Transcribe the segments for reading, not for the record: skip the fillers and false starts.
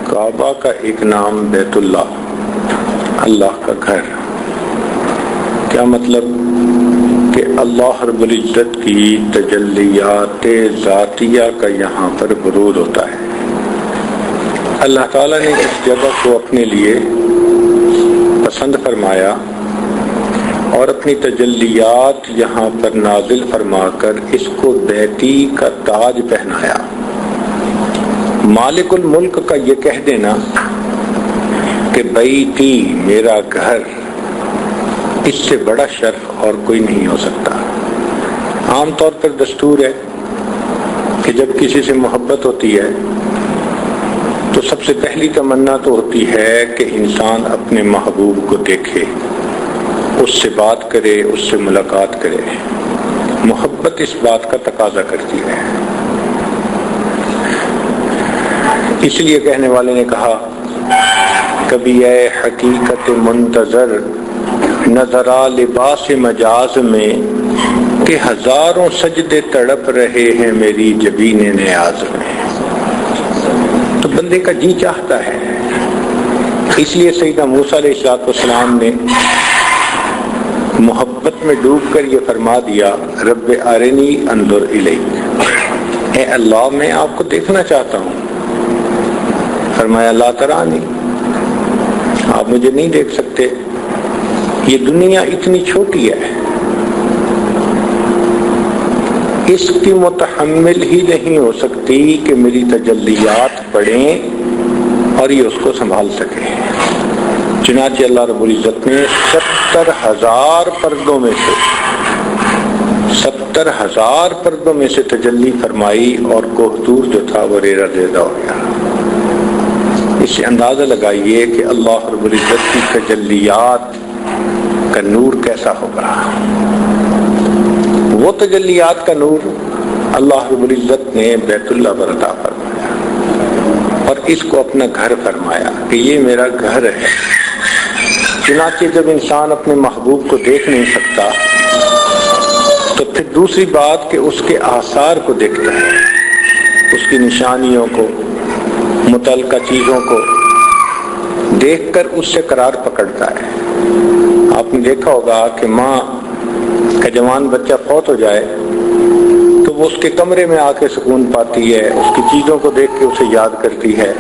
کعبہ کا ایک نام بیت اللہ، اللہ کا گھر۔ کیا مطلب؟ کہ اللہ رب العزت کی تجلیات ذاتیہ کا یہاں پر ورود ہوتا ہے۔ اللہ تعالیٰ نے اس جگہ کو اپنے لیے پسند فرمایا اور اپنی تجلیات یہاں پر نازل فرما کر اس کو بیتی کا تاج پہنایا۔ مالک الملک کا یہ کہہ دینا کہ بیتی میرا گھر، اس سے بڑا شرف اور کوئی نہیں ہو سکتا۔ عام طور پر دستور ہے کہ جب کسی سے محبت ہوتی ہے تو سب سے پہلی تمنا تو ہوتی ہے کہ انسان اپنے محبوب کو دیکھے، اس سے بات کرے، اس سے ملاقات کرے۔ محبت اس بات کا تقاضا کرتی ہے۔ اس لیے کہنے والے نے کہا، کبھی اے حقیقت منتظر نظرا لباس مجاز میں کہ ہزاروں سجدے تڑپ رہے ہیں میری جبین نیاز میں۔ تو بندے کا جی چاہتا ہے، اس لیے سیدنا موسیٰ علیہ السلام نے محبت میں ڈوب کر یہ فرما دیا، رب ارنی انظر الیک، اے اللہ میں آپ کو دیکھنا چاہتا ہوں۔ فرمایا لا ترانی، آپ مجھے نہیں دیکھ سکتے، یہ دنیا اتنی چھوٹی ہے، اس کی متحمل ہی نہیں ہو سکتی کہ میری تجلیات پڑھیں اور یہ اس کو سنبھال سکے۔ چنانچہ اللہ رب العزت نے 70,000 پردوں میں سے 70,000 پردوں میں سے تجلی فرمائی اور کوہتور جو تھا وہ ریزہ ریزہ ہو گیا۔ اس سے اندازہ لگائیے کہ اللہ رب العزت کی تجلیات کا نور کیسا ہوگا۔ وہ تجلیات کا نور اللہ رب العزت نے بیت اللہ پر عطا فرمایا اور اس کو اپنا گھر فرمایا کہ یہ میرا گھر ہے۔ چنانچہ جب انسان اپنے محبوب کو دیکھ نہیں سکتا تو پھر دوسری بات کہ اس کے آثار کو دیکھتا ہے، اس کی نشانیوں کو، متعلقہ چیزوں کو دیکھ کر اس سے قرار پکڑتا ہے۔ آپ نے دیکھا ہوگا کہ ماں کا جوان بچہ فوت ہو جائے تو وہ اس کے کمرے میں آ کے سکون پاتی ہے، اس کی چیزوں کو دیکھ کے اسے یاد کرتی ہے،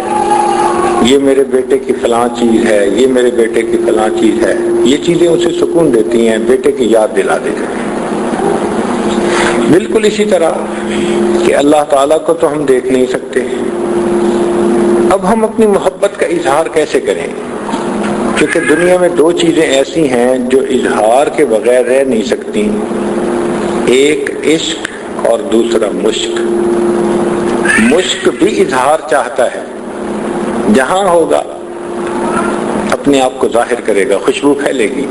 یہ میرے بیٹے کی فلاں چیز ہے، یہ میرے بیٹے کی فلاں چیز ہے۔ یہ چیزیں اسے سکون دیتی ہیں، بیٹے کی یاد دلا دیتی ہیں۔ بالکل اسی طرح کہ اللہ تعالیٰ کو تو ہم دیکھ نہیں سکتے، اب ہم اپنی محبت کا اظہار کیسے کریں؟ کیونکہ دنیا میں دو چیزیں ایسی ہیں جو اظہار کے بغیر رہ نہیں سکتی، ایک عشق اور دوسرا مشق۔ مشق بھی اظہار چاہتا ہے، جہاں ہوگا اپنے آپ کو ظاہر کرے گا، خوشبو پھیلے گی،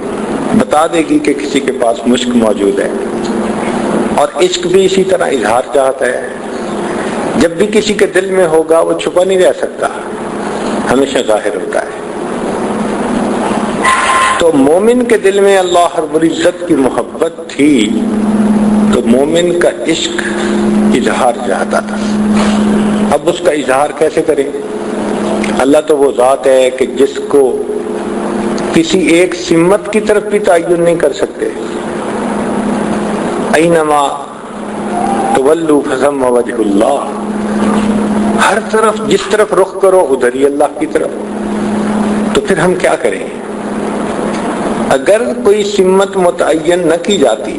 بتا دے گی کہ کسی کے پاس مشق موجود ہے۔ اور عشق بھی اسی طرح اظہار چاہتا ہے، جب بھی کسی کے دل میں ہوگا وہ چھپا نہیں رہ سکتا، ہمیشہ ظاہر ہوتا ہے۔ تو مومن کے دل میں اللہ رب العزت کی محبت تھی تو مومن کا عشق اظہار چاہتا تھا۔ اب اس کا اظہار کیسے کریں؟ اللہ تو وہ ذات ہے کہ جس کو کسی ایک سمت کی طرف بھی تعین نہیں کر سکتے۔ اینما تولوا فثم وجہ اللہ، ہر طرف جس طرف رخ کرو ادھر ہی اللہ کی طرف۔ تو پھر ہم کیا کریں؟ اگر کوئی سمت متعین نہ کی جاتی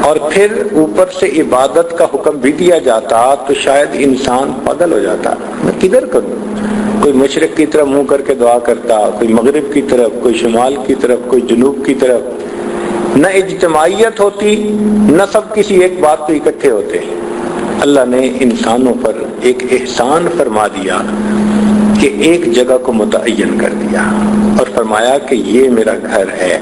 اور پھر اوپر سے عبادت کا حکم بھی دیا جاتا تو شاید انسان پاگل ہو جاتا۔ میں کدھر کروں؟ کوئی مشرق کی طرف منہ کر کے دعا کرتا، کوئی مغرب کی طرف، کوئی شمال کی طرف، کوئی جنوب کی طرف۔ نہ اجتماعیت ہوتی، نہ سب کسی ایک بات پہ اکٹھے ہوتے۔ اللہ نے انسانوں پر ایک احسان فرما دیا کہ ایک جگہ کو متعین کر دیا اور فرمایا کہ یہ میرا گھر ہے۔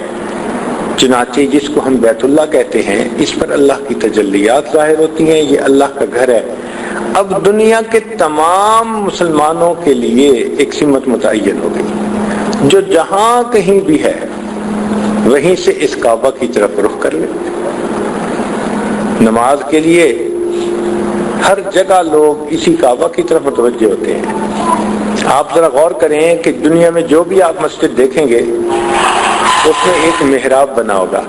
چنانچہ جس کو ہم بیت اللہ کہتے ہیں، اس پر اللہ کی تجلیات ظاہر ہوتی ہیں، یہ اللہ کا گھر ہے۔ اب دنیا کے تمام مسلمانوں کے لیے ایک سمت متعین ہو گئی، جو جہاں کہیں بھی ہے وہیں سے اس کعبہ کی طرف رخ کر لے۔ نماز کے لیے ہر جگہ لوگ اسی کعبہ کی طرف متوجہ ہوتے ہیں۔ آپ ذرا غور کریں کہ دنیا میں جو بھی آپ مسجد دیکھیں گے اس میں ایک محراب بنا ہوگا،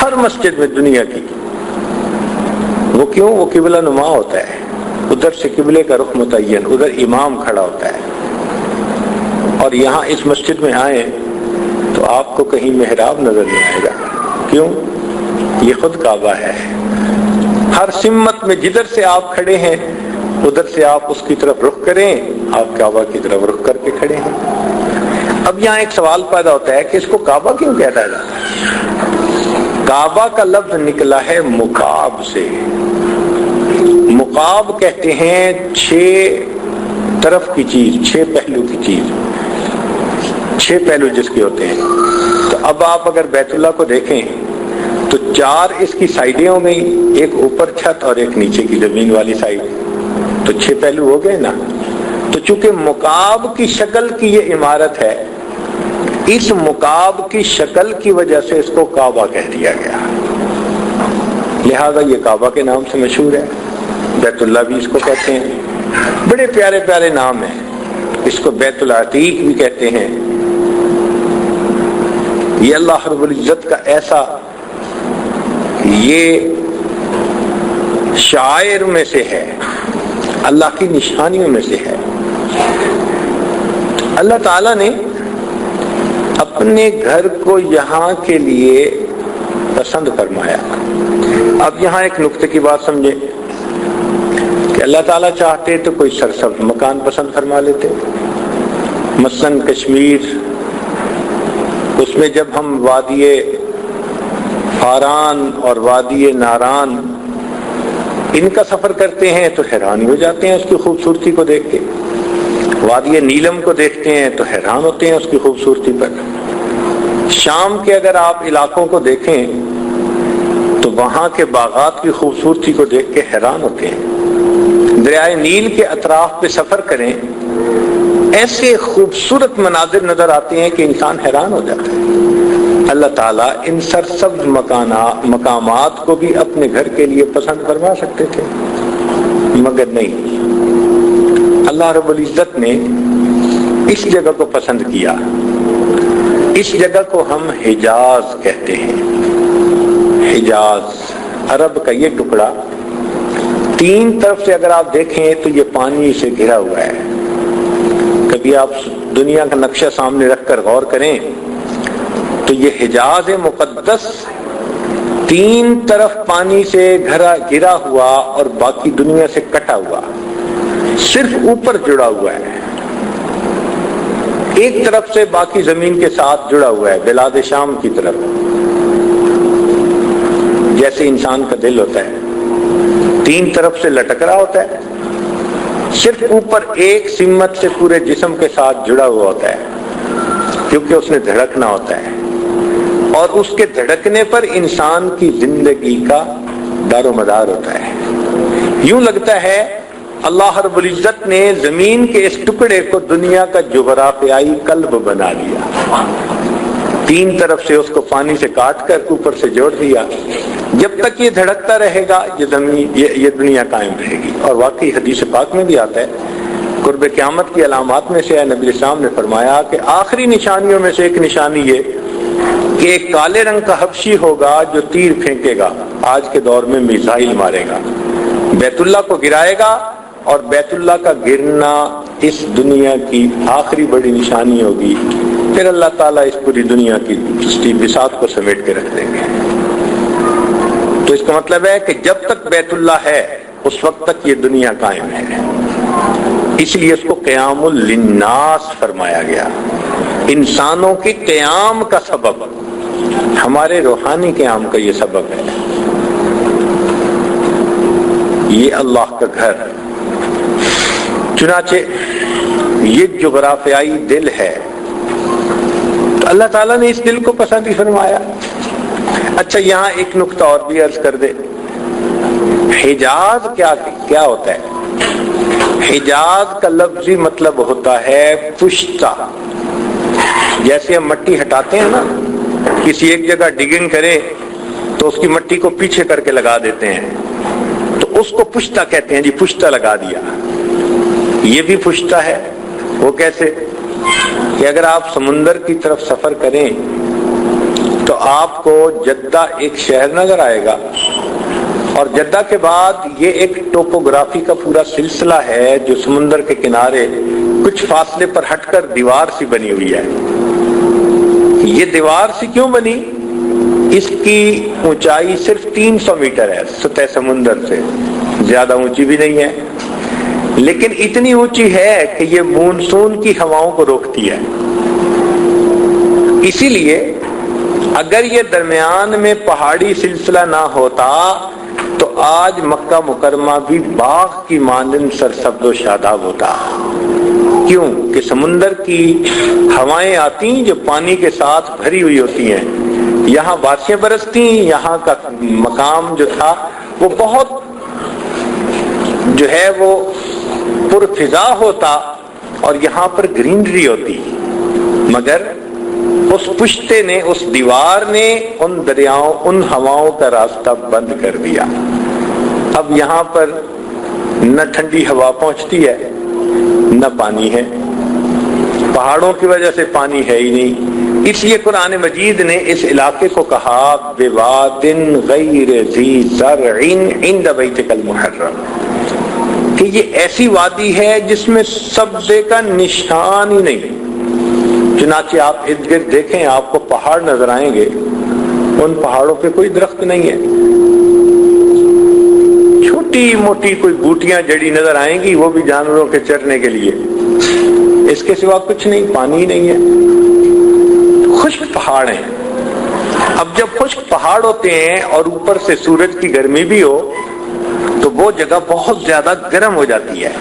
ہر مسجد میں دنیا کی۔ وہ کیوں؟ وہ قبلہ نما ہوتا ہے، ادھر سے قبلے کا رخ متعین، ادھر امام کھڑا ہوتا ہے۔ اور یہاں اس مسجد میں آئیں تو آپ کو کہیں محراب نظر نہیں آئے گا۔ کیوں؟ یہ خود کعبہ ہے۔ ہر سمت میں جدھر سے آپ کھڑے ہیں ادھر سے آپ اس کی طرف رخ کریں، آپ کعبہ کی طرف رخ کر کے کھڑے ہیں۔ اب یہاں ایک سوال پیدا ہوتا ہے کہ اس کو کعبہ کیوں کہتا ہے؟ کعبہ کا لفظ نکلا ہے مکعب سے۔ مکعب کہتے ہیں 6 طرف کی چیز، 6 پہلو کی چیز، 6 پہلو جس کے ہوتے ہیں۔ تو اب آپ اگر بیت اللہ کو دیکھیں تو 4 اس کی سائڈیں ہو گئی، ایک اوپر چھت اور ایک نیچے کی زمین والی سائڈ، تو 6 پہلو ہو گئے نا۔ تو چونکہ مکعب کی شکل کی یہ عمارت ہے، اس مکعب کی شکل کی وجہ سے اس کو کعبہ کہہ دیا گیا، لہذا یہ کعبہ کے نام سے مشہور ہے۔ بیت اللہ بھی اس کو کہتے ہیں، بڑے پیارے پیارے نام ہیں۔ اس کو بیت العتیق بھی کہتے ہیں۔ یہ اللہ رب العزت کا ایسا یہ شاعر میں سے ہے، اللہ کی نشانیوں میں سے ہے۔ اللہ تعالیٰ نے اپنے گھر کو یہاں کے لیے پسند فرمایا۔ اب یہاں ایک نقطے کی بات سمجھیں کہ اللہ تعالیٰ چاہتے تو کوئی سرسبز مکان پسند فرما لیتے، مثلاً کشمیر، اس میں جب ہم وادی فاران اور وادی ناران ان کا سفر کرتے ہیں تو حیران ہو جاتے ہیں اس کی خوبصورتی کو دیکھ کے، وادی نیلم کو دیکھتے ہیں تو حیران ہوتے ہیں اس کی خوبصورتی پر۔ شام کے اگر آپ علاقوں کو دیکھیں تو وہاں کے باغات کی خوبصورتی کو دیکھ کے حیران ہوتے ہیں۔ دریائے نیل کے اطراف پہ سفر کریں، ایسے خوبصورت مناظر نظر آتے ہیں کہ انسان حیران ہو جاتا ہے۔ اللہ تعالیٰ ان سرسبز مقامات کو بھی اپنے گھر کے لیے پسند فرما سکتے تھے، مگر نہیں، اللہ رب العزت نے اس جگہ کو پسند کیا۔ اس جگہ کو ہم حجاز کہتے ہیں۔ حجاز عرب کا یہ ٹکڑا 3 طرف سے اگر آپ دیکھیں تو یہ پانی سے گھرا ہوا ہے۔ کبھی آپ دنیا کا نقشہ سامنے رکھ کر غور کریں تو یہ حجاز مقدس 3 طرف پانی سے گھرا ہوا اور باقی دنیا سے کٹا ہوا، صرف اوپر جڑا ہوا ہے، ایک طرف سے باقی زمین کے ساتھ جڑا ہوا ہے، بلاد شام کی طرف، جیسے انسان کا دل ہوتا ہے 3 طرف سے لٹک رہا ہوتا ہے، صرف اوپر ایک سمت سے پورے جسم کے ساتھ جڑا ہوا ہوتا ہے، کیونکہ اس نے دھڑکنا ہوتا ہے، اور اس کے دھڑکنے پر انسان کی زندگی کا دار و مدار ہوتا ہے۔ یوں لگتا ہے اللہ رب العزت نے زمین کے اس ٹکڑے کو دنیا کا جغرافیائی قلب بنا لیا، 3 طرف سے اس کو پانی سے کاٹ کر اوپر سے جوڑ دیا۔ جب تک یہ دھڑکتا رہے گا یہ دنیا قائم رہے گی۔ اور واقعی حدیث پاک میں بھی آتا ہے، قرب قیامت کی علامات میں سے ہے، نبی اسلام نے فرمایا کہ آخری نشانیوں میں سے ایک نشانی یہ کہ ایک کالے رنگ کا حبشی ہوگا جو تیر پھینکے گا، آج کے دور میں میزائل مارے گا، بیت اللہ کو گرائے گا، اور بیت اللہ کا گرنا اس دنیا کی آخری بڑی نشانی ہوگی۔ پھر اللہ تعالیٰ اس پوری دنیا کی بساط کو سمیٹ کے رکھ دیں گے۔ تو اس کا مطلب ہے کہ جب تک بیت اللہ ہے اس وقت تک یہ دنیا قائم ہے، اس لیے اس کو قیام للناس فرمایا گیا، انسانوں کے قیام کا سبب، ہمارے روحانی قیام کا یہ سبب ہے۔ یہ اللہ کا گھر، چنانچہ یہ جغرافیائی دل ہے، تو اللہ تعالیٰ نے اس دل کو پسند ہی فرمایا۔ اچھا یہاں ایک نقطہ اور بھی عرض کر دے، حجاز کیا ہوتا ہے؟ حجاز کا لفظی مطلب ہوتا ہے پشتہ۔ جیسے ہم مٹی ہٹاتے ہیں نا، کسی ایک جگہ ڈگنگ کریں تو اس کی مٹی کو پیچھے کر کے لگا دیتے ہیں، تو اس کو پشتہ کہتے ہیں جی، پشتہ لگا دیا. یہ بھی پشتہ ہے. وہ کیسے کہ اگر آپ سمندر کی طرف سفر کریں تو آپ کو جدہ ایک شہر نظر آئے گا، اور جدہ کے بعد یہ ایک ٹوپوگرافی کا پورا سلسلہ ہے جو سمندر کے کنارے کچھ فاصلے پر ہٹ کر دیوار سی بنی ہوئی ہے. یہ دیوار سی کیوں بنی؟ اس کی اونچائی صرف 300 میٹر ہے سطح سمندر سے، زیادہ اونچی بھی نہیں ہے، لیکن اتنی اونچی ہے کہ یہ مونسون کی ہواؤں کو روکتی ہے. اسی لیے اگر یہ درمیان میں پہاڑی سلسلہ نہ ہوتا تو آج مکہ مکرمہ بھی باغ کی مانند سرسبز و شاداب ہوتا. کیوں کہ سمندر کی ہوائیں آتی جو پانی کے ساتھ بھری ہوئی ہوتی ہیں، یہاں بارشیں برستی، یہاں کا مقام جو تھا وہ بہت جو ہے وہ پرفضا ہوتا اور یہاں پر گرینری ہوتی. مگر اس پشتے نے، اس دیوار نے ان دریاؤں، ان ہواؤں کا راستہ بند کر دیا. اب یہاں پر نہ ٹھنڈی ہوا پہنچتی ہے نہ پانی ہے، پہاڑوں کی وجہ سے پانی ہے ہی نہیں. اس لیے قرآن مجید نے اس علاقے کو کہا بواد غیر ذی زرع عند بیتک المحرم، کہ یہ ایسی وادی ہے جس میں سبزے کا نشان ہی نہیں. چنانچہ آپ ارد گرد دیکھیں آپ کو پہاڑ نظر آئیں گے، ان پہاڑوں پہ کوئی درخت نہیں ہے، چھوٹی موٹی کوئی بوٹیاں جڑی نظر آئیں گی، وہ بھی جانوروں کے چرنے کے لیے، اس کے سوا کچھ نہیں، پانی نہیں ہے، خشک پہاڑ ہیں. اب جب خشک پہاڑ ہوتے ہیں اور اوپر سے سورج کی گرمی بھی ہو تو وہ جگہ بہت زیادہ گرم ہو جاتی ہے.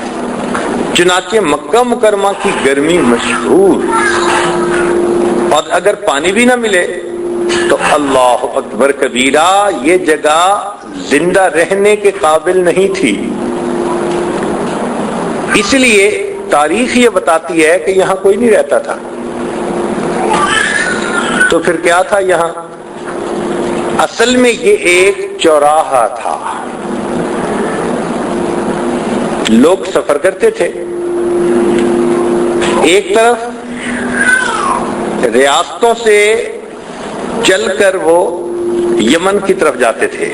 چنانچہ مکہ مکرمہ کی گرمی مشہور، اور اگر پانی بھی نہ ملے تو اللہ اکبر کبیرہ، یہ جگہ زندہ رہنے کے قابل نہیں تھی. اس لیے تاریخ یہ بتاتی ہے کہ یہاں کوئی نہیں رہتا تھا. تو پھر کیا تھا یہاں؟ اصل میں یہ ایک چوراہا تھا. لوگ سفر کرتے تھے، ایک طرف ریاستوں سے چل کر وہ یمن کی طرف جاتے تھے،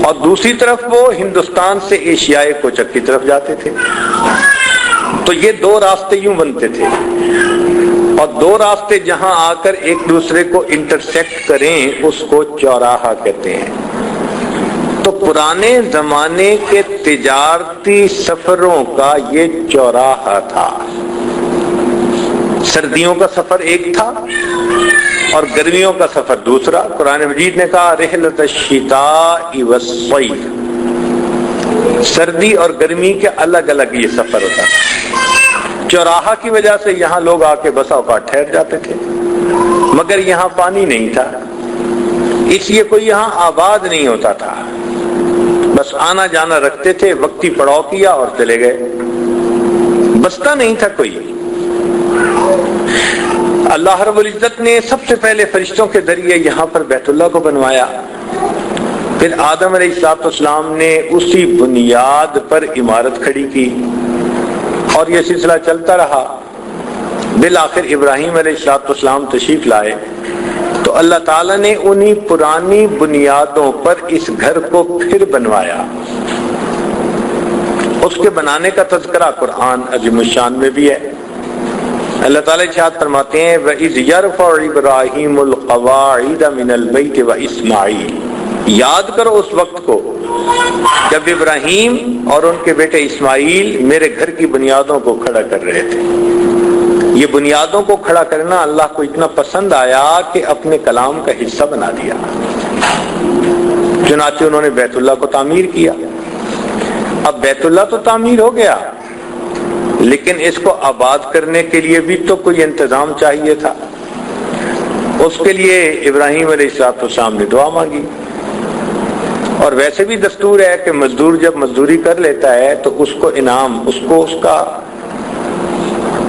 اور دوسری طرف وہ ہندوستان سے ایشیائے کوچک کی طرف جاتے تھے. تو یہ دو راستے یوں بنتے تھے، اور دو راستے جہاں آ کر ایک دوسرے کو انٹرسیکٹ کریں اس کو چوراہا کہتے ہیں. تو پرانے زمانے کے تجارتی سفروں کا یہ چوراہا تھا. سردیوں کا سفر ایک تھا اور گرمیوں کا سفر دوسرا. قرآن مجید نے کہا رحلۃ الشتاء والصیف، سردی اور گرمی کے الگ الگ یہ سفر ہوتا تھا. چوراہا کی وجہ سے یہاں لوگ آ کے بسا اوقات ٹھہر جاتے تھے، مگر یہاں پانی نہیں تھا، اس لیے کوئی یہاں آباد نہیں ہوتا تھا. بس آنا جانا رکھتے تھے، وقتی پڑاؤ کیا اور چلے گئے، بستا نہیں تھا کوئی. اللہ رب العزت نے سب سے پہلے فرشتوں کے ذریعے یہاں پر بیت اللہ کو بنوایا، پھر آدم علیہ السلام نے اسی بنیاد پر عمارت کھڑی کی، اور یہ سلسلہ چلتا رہا. بالآخر ابراہیم علیہ السلام تشریف لائے تو اللہ تعالیٰ نے انہی پرانی بنیادوں پر اس گھر کو پھر بنوایا. اس کے بنانے کا تذکرہ قرآن عظیم الشان میں بھی ہے. اللہ تعالیٰ ارشاد فرماتے ہیں وَإِذْ يَرْفَعُ إِبْرَاهِيمُ الْقَوَاعِدَ مِنَ الْبَيْتِ وَإِسْمَاعِيلُ، یاد کرو اس وقت کو جب ابراہیم اور ان کے بیٹے اسماعیل میرے گھر کی بنیادوں کو کھڑا کر رہے تھے. یہ بنیادوں کو کھڑا کرنا اللہ کو اتنا پسند آیا کہ اپنے کلام کا حصہ بنا دیا. چنانچہ انہوں نے بیت اللہ کو تعمیر کیا. اب بیت اللہ تو تعمیر ہو گیا، لیکن اس کو آباد کرنے کے لیے بھی تو کوئی انتظام چاہیے تھا. اس کے لیے ابراہیم علیہ السلام نے دعا مانگی. اور ویسے بھی دستور ہے کہ مزدور جب مزدوری کر لیتا ہے تو اس کو انعام، اس کو اس کا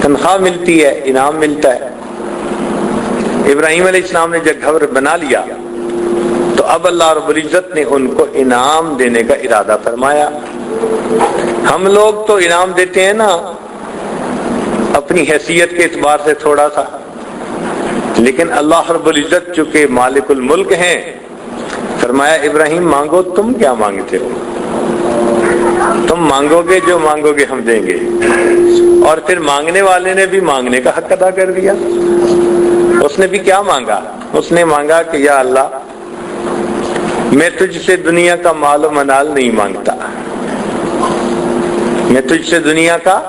تنخواہ ملتی ہے، انعام ملتا ہے. ابراہیم علیہ السلام نے جب گھر بنا لیا تو اب اللہ رب العزت نے ان کو انعام دینے کا ارادہ فرمایا۔ ہم لوگ تو انعام دیتے ہیں نا اپنی حیثیت کے اعتبار سے تھوڑا سا، لیکن اللہ رب العزت چونکہ مالک الملک ہیں، فرمایا ابراہیم مانگو، تم کیا مانگتے ہو؟ تم مانگو گے، جو مانگو گے ہم دیں گے۔ اور پھر مانگنے والے نے بھی مانگنے کا حق ادا کر دیا۔ اس نے بھی کیا مانگا؟ اس نے مانگا کہ یا اللہ میں تجھ سے دنیا کا مال و منال نہیں مانگتا، میں تجھ سے دنیا کا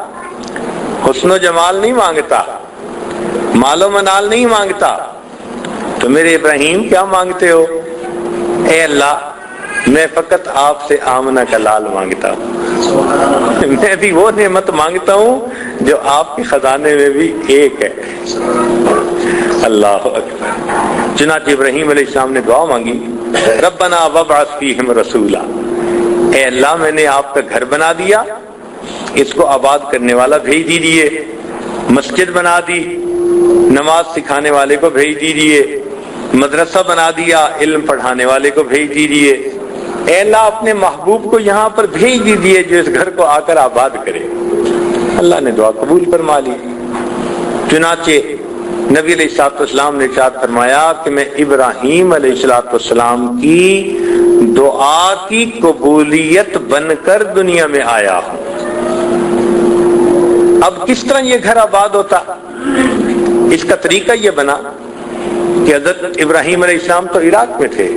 حسن و جمال نہیں مانگتا، مال و منال نہیں مانگتا، تو میرے ابراہیم کیا مانگتے ہو؟ اے اللہ میں فقط آپ سے آمنہ کا لال مانگتا ہوں، میں بھی وہ نعمت مانگتا ہوں جو آپ کے خزانے میں بھی ایک ہے۔ اللہ اکبر۔ چنانچہ ابراہیم علیہ السلام نے دعا مانگی، ربنا وابعث فیہم رسولا، اے اللہ میں نے آپ کا گھر بنا دیا، اس کو آباد کرنے والا بھیج دیجیے، مسجد بنا دی، نماز سکھانے والے کو بھیج دیجیے، مدرسہ بنا دیا، علم پڑھانے والے کو بھیج دیجیے، اے اللہ اپنے محبوب کو یہاں پر بھیج دیجیے جو اس گھر کو آ کر آباد کرے۔ اللہ نے دعا قبول فرما لی۔ چنانچہ نبی علیہ الصلوۃ والسلام نے ارشاد فرمایا کہ میں ابراہیم علیہ الصلوۃ والسلام کی دعا کی قبولیت بن کر دنیا میں آیا ہوں۔ اب کس طرح یہ گھر آباد ہوتا؟ اس کا طریقہ یہ بنا کہ حضرت ابراہیم علیہ السلام تو عراق میں تھے،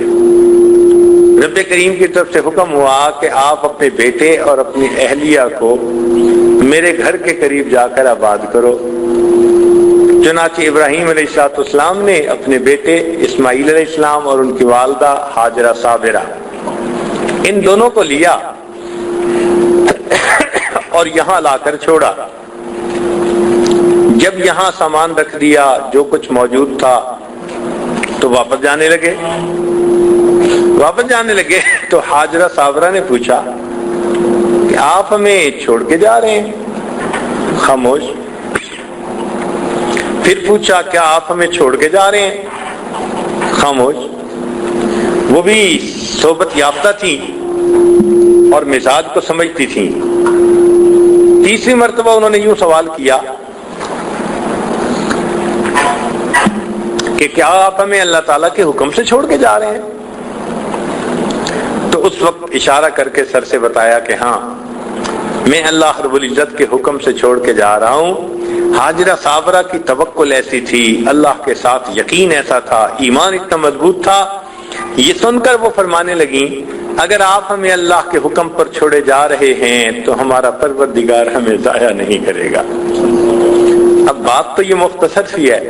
رب کریم کی طرف سے حکم ہوا کہ آپ اپنے بیٹے اور اپنی اہلیہ کو میرے گھر کے قریب جا کر آباد کرو۔ چنانچہ ابراہیم علیہ السلام نے اپنے بیٹے اسماعیل علیہ السلام اور ان کی والدہ ہاجرہ صابرہ ان دونوں کو لیا اور یہاں لا کر چھوڑا۔ جب یہاں سامان رکھ دیا جو کچھ موجود تھا تو واپس جانے لگے تو ہاجرہ صابرہ نے پوچھا کہ آپ ہمیں چھوڑ کے جا رہے ہیں؟ خاموش۔ پھر پوچھا کیا آپ ہمیں چھوڑ کے جا رہے ہیں؟ خاموش۔ وہ بھی صحبت یافتہ تھی اور مزاج کو سمجھتی تھی۔ تیسری مرتبہ انہوں نے یوں سوال کیا کہ کیا آپ ہمیں اللہ تعالیٰ کے حکم سے چھوڑ کے جا رہے ہیں؟ تو اس وقت اشارہ کر کے سر سے بتایا کہ ہاں میں اللہ رب العزت کے حکم سے چھوڑ کے جا رہا ہوں۔ ہاجرہ صابرہ کی توکل ایسی تھی، اللہ کے ساتھ یقین ایسا تھا، ایمان اتنا مضبوط تھا، یہ سن کر وہ فرمانے لگیں اگر آپ ہمیں اللہ کے حکم پر چھوڑے جا رہے ہیں تو ہمارا پروردگار ہمیں ضائع نہیں کرے گا۔ اب بات تو یہ مختصر سی ہے،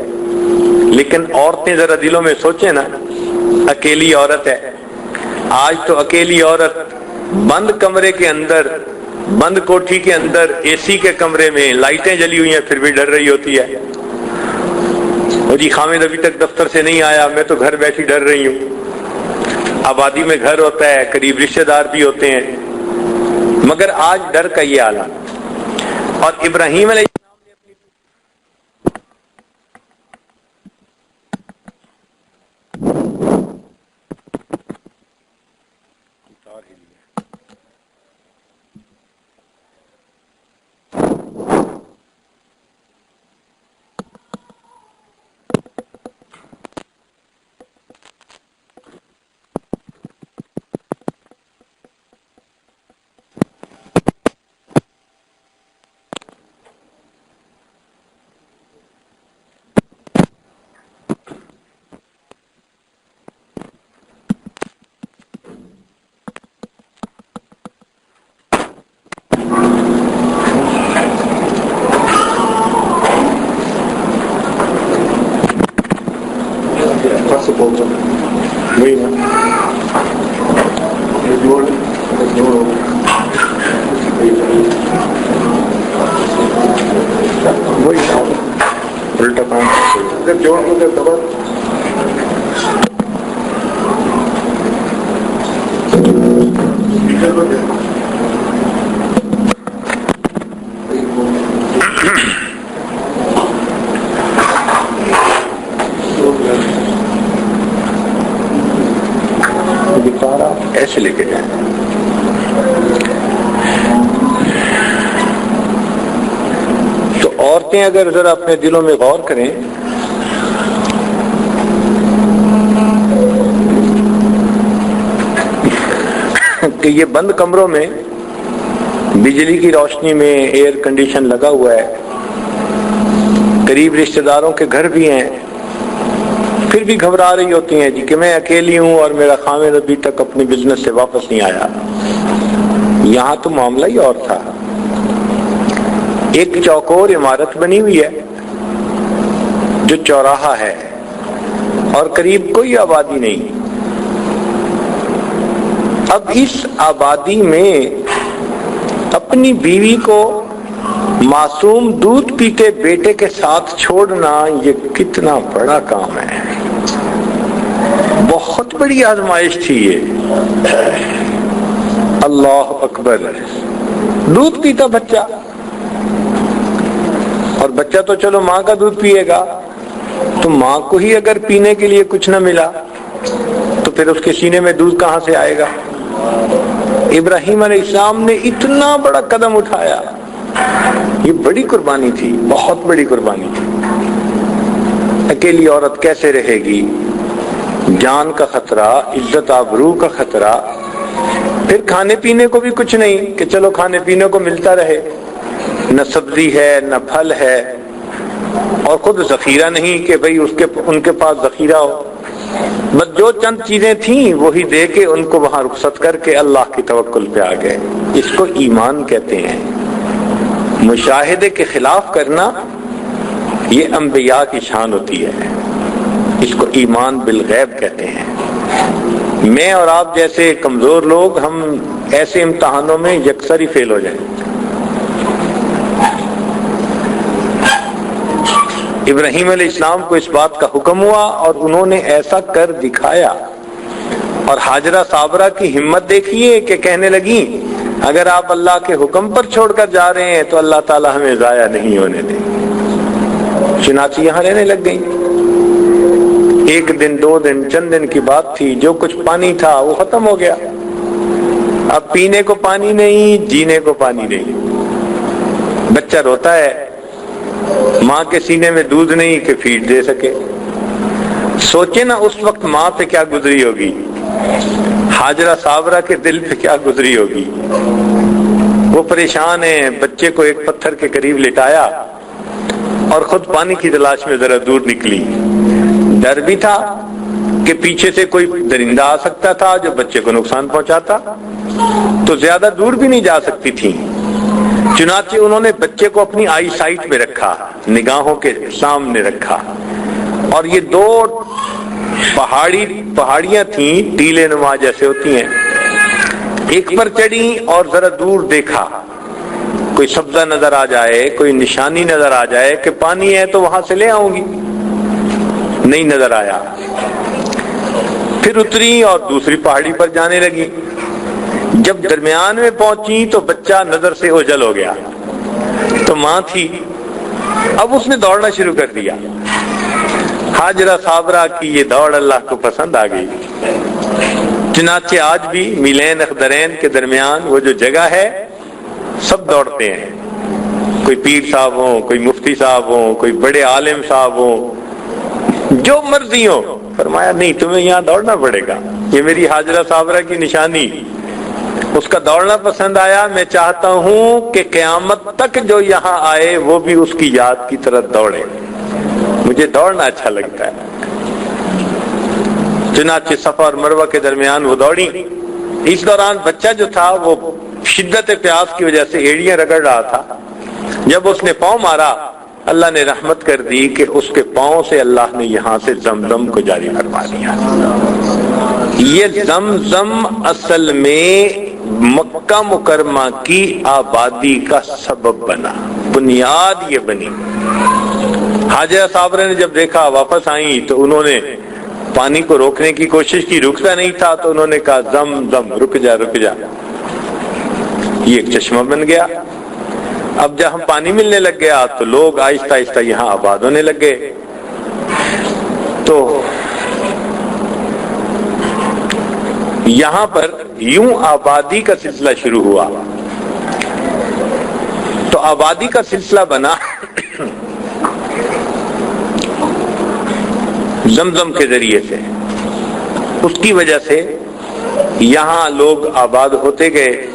لیکن عورتیں ذرا دلوں میں سوچیں نا، اکیلی عورت ہے، آج تو اکیلی عورت بند کمرے کے اندر، بند کوٹھی کے اندر، اے سی کے کمرے میں، لائٹیں جلی ہوئی ہیں پھر بھی ڈر رہی ہوتی ہے۔ وہ جی خامد ابھی تک دفتر سے نہیں آیا، میں تو گھر بیٹھی ڈر رہی ہوں۔ آبادی میں گھر ہوتا ہے، قریب رشتہ دار بھی ہوتے ہیں، مگر آج ڈر کا یہ عالم۔ اور ابراہیم علیہ کیسے لے کے جائیں؟ تو عورتیں اگر ذرا اپنے دلوں میں غور کریں کہ یہ بند کمروں میں بجلی کی روشنی میں ایئر کنڈیشن لگا ہوا ہے، قریب رشتہ داروں کے گھر بھی ہیں، پھر بھی گھبرا رہی ہوتی ہیں جی کہ میں اکیلی ہوں اور میرا خاوند ابھی تک اپنی بزنس سے واپس نہیں آیا۔ یہاں تو معاملہ ہی اور تھا۔ ایک چوکور عمارت بنی ہوئی ہے جو چوراہا ہے اور قریب کوئی آبادی نہیں۔ اب اس آبادی میں اپنی بیوی کو معصوم دودھ پیتے بیٹے کے ساتھ چھوڑنا یہ کتنا بڑا کام ہے، بہت بڑی آزمائش تھی یہ۔ اللہ اکبر، دودھ پیتا بچہ، اور بچہ تو چلو ماں کا دودھ پیے گا، تو ماں کو ہی اگر پینے کے لیے کچھ نہ ملا تو پھر اس کے سینے میں دودھ کہاں سے آئے گا؟ ابراہیم علیہ السلام نے اتنا بڑا قدم اٹھایا، یہ بڑی قربانی تھی، بہت بڑی قربانی تھی۔ اکیلی عورت کیسے رہے گی؟ جان کا خطرہ، عزت آبرو کا خطرہ، پھر کھانے پینے کو بھی کچھ نہیں کہ چلو کھانے پینے کو ملتا رہے، نہ سبزی ہے نہ پھل ہے، اور خود ذخیرہ نہیں کہ بھئی ان کے پاس ذخیرہ ہو، بس جو چند چیزیں تھیں وہی دے کے ان کو وہاں رخصت کر کے اللہ کی توکل پہ آ گئے۔ اس کو ایمان کہتے ہیں۔ مشاہدے کے خلاف کرنا یہ انبیاء کی شان ہوتی ہے، اس کو ایمان بالغیب کہتے ہیں۔ میں اور آپ جیسے کمزور لوگ ہم ایسے امتحانوں میں یکسر ہی فیل ہو جائیں۔ ابراہیم علیہ السلام کو اس بات کا حکم ہوا اور انہوں نے ایسا کر دکھایا، اور حاجرہ صابرہ کی ہمت دیکھیے کہ کہنے لگی اگر آپ اللہ کے حکم پر چھوڑ کر جا رہے ہیں تو اللہ تعالی ہمیں ضائع نہیں ہونے دیں۔ چنانچہ یہاں رہنے لگ گئیں۔ ایک دن، 2 دن، چند دن کی بات تھی، جو کچھ پانی تھا وہ ختم ہو گیا۔ اب پینے کو پانی نہیں، جینے کو پانی نہیں۔ بچہ روتا ہے، ماں کے سینے میں دودھ نہیں کہ فیڈ دے سکے۔ سوچے نا اس وقت ماں پہ کیا گزری ہوگی، حاجرہ صابرہ کے دل پہ کیا گزری ہوگی۔ وہ پریشان ہیں، بچے کو ایک پتھر کے قریب لٹایا اور خود پانی کی تلاش میں ذرا دور نکلی۔ ڈر بھی تھا کہ پیچھے سے کوئی درندہ آ سکتا تھا جو بچے کو نقصان پہنچاتا، تو زیادہ دور بھی نہیں جا سکتی تھی۔ چنانچہ انہوں نے بچے کو اپنی آئی سائٹ میں رکھا، نگاہوں کے سامنے رکھا، اور یہ 2 پہاڑیاں تھیں، ٹیلے نما جیسے ہوتی ہیں، ایک پر چڑھی اور ذرا دور دیکھا، کوئی سبزہ نظر آ جائے، کوئی نشانی نظر آ جائے کہ پانی ہے تو وہاں سے لے آؤں گی، نہیں نظر آیا۔ پھر اتری اور دوسری پہاڑی پر جانے لگی۔ جب درمیان میں پہنچی تو بچہ نظر سے اوجھل ہو گیا، تو ماں تھی، اب اس نے دوڑنا شروع کر دیا۔ حاجرہ صابرہ کی یہ دوڑ اللہ کو پسند آ گئی۔ چنانچہ آج بھی میلین اخدرین کے درمیان وہ جو جگہ ہے سب دوڑتے ہیں، کوئی پیر صاحب ہوں، کوئی مفتی صاحب ہوں، کوئی بڑے عالم صاحب ہوں، جو مرضی ہو۔ فرمایا نہیں، تمہیں یہاں دوڑنا پڑے گا، یہ میری حاجرہ صابرہ کی نشانی، اس کا دوڑنا پسند آیا۔ میں چاہتا ہوں کہ قیامت تک جو یہاں آئے وہ بھی اس کی یاد کی طرف دوڑے، مجھے دوڑنا اچھا لگتا ہے۔ چنانچہ صفا اور مروہ کے درمیان وہ دوڑی۔ اس دوران بچہ جو تھا وہ شدت پیاس کی وجہ سے ایڑیاں رگڑ رہا تھا۔ جب اس نے پاؤں مارا، اللہ نے رحمت کر دی کہ اس کے پاؤں سے اللہ نے یہاں سے زمزم کو جاری فرما دیا۔ یہ زمزم اصل میں مکہ مکرمہ کی آبادی کا سبب بنا، بنیاد یہ بنی۔ حاجرہ صابرہ نے جب دیکھا، واپس آئیں تو انہوں نے پانی کو روکنے کی کوشش کی، رکتا نہیں تھا، تو انہوں نے کہا زمزم رک جا رک جا۔ یہ ایک چشمہ بن گیا۔ اب جب ہم پانی ملنے لگ گیا تو لوگ آہستہ آہستہ یہاں آباد ہونے لگ گئے۔ تو یہاں پر یوں آبادی کا سلسلہ شروع ہوا. تو آبادی کا سلسلہ بنا زمزم کے ذریعے سے. اس کی وجہ سے یہاں لوگ آباد ہوتے گئے.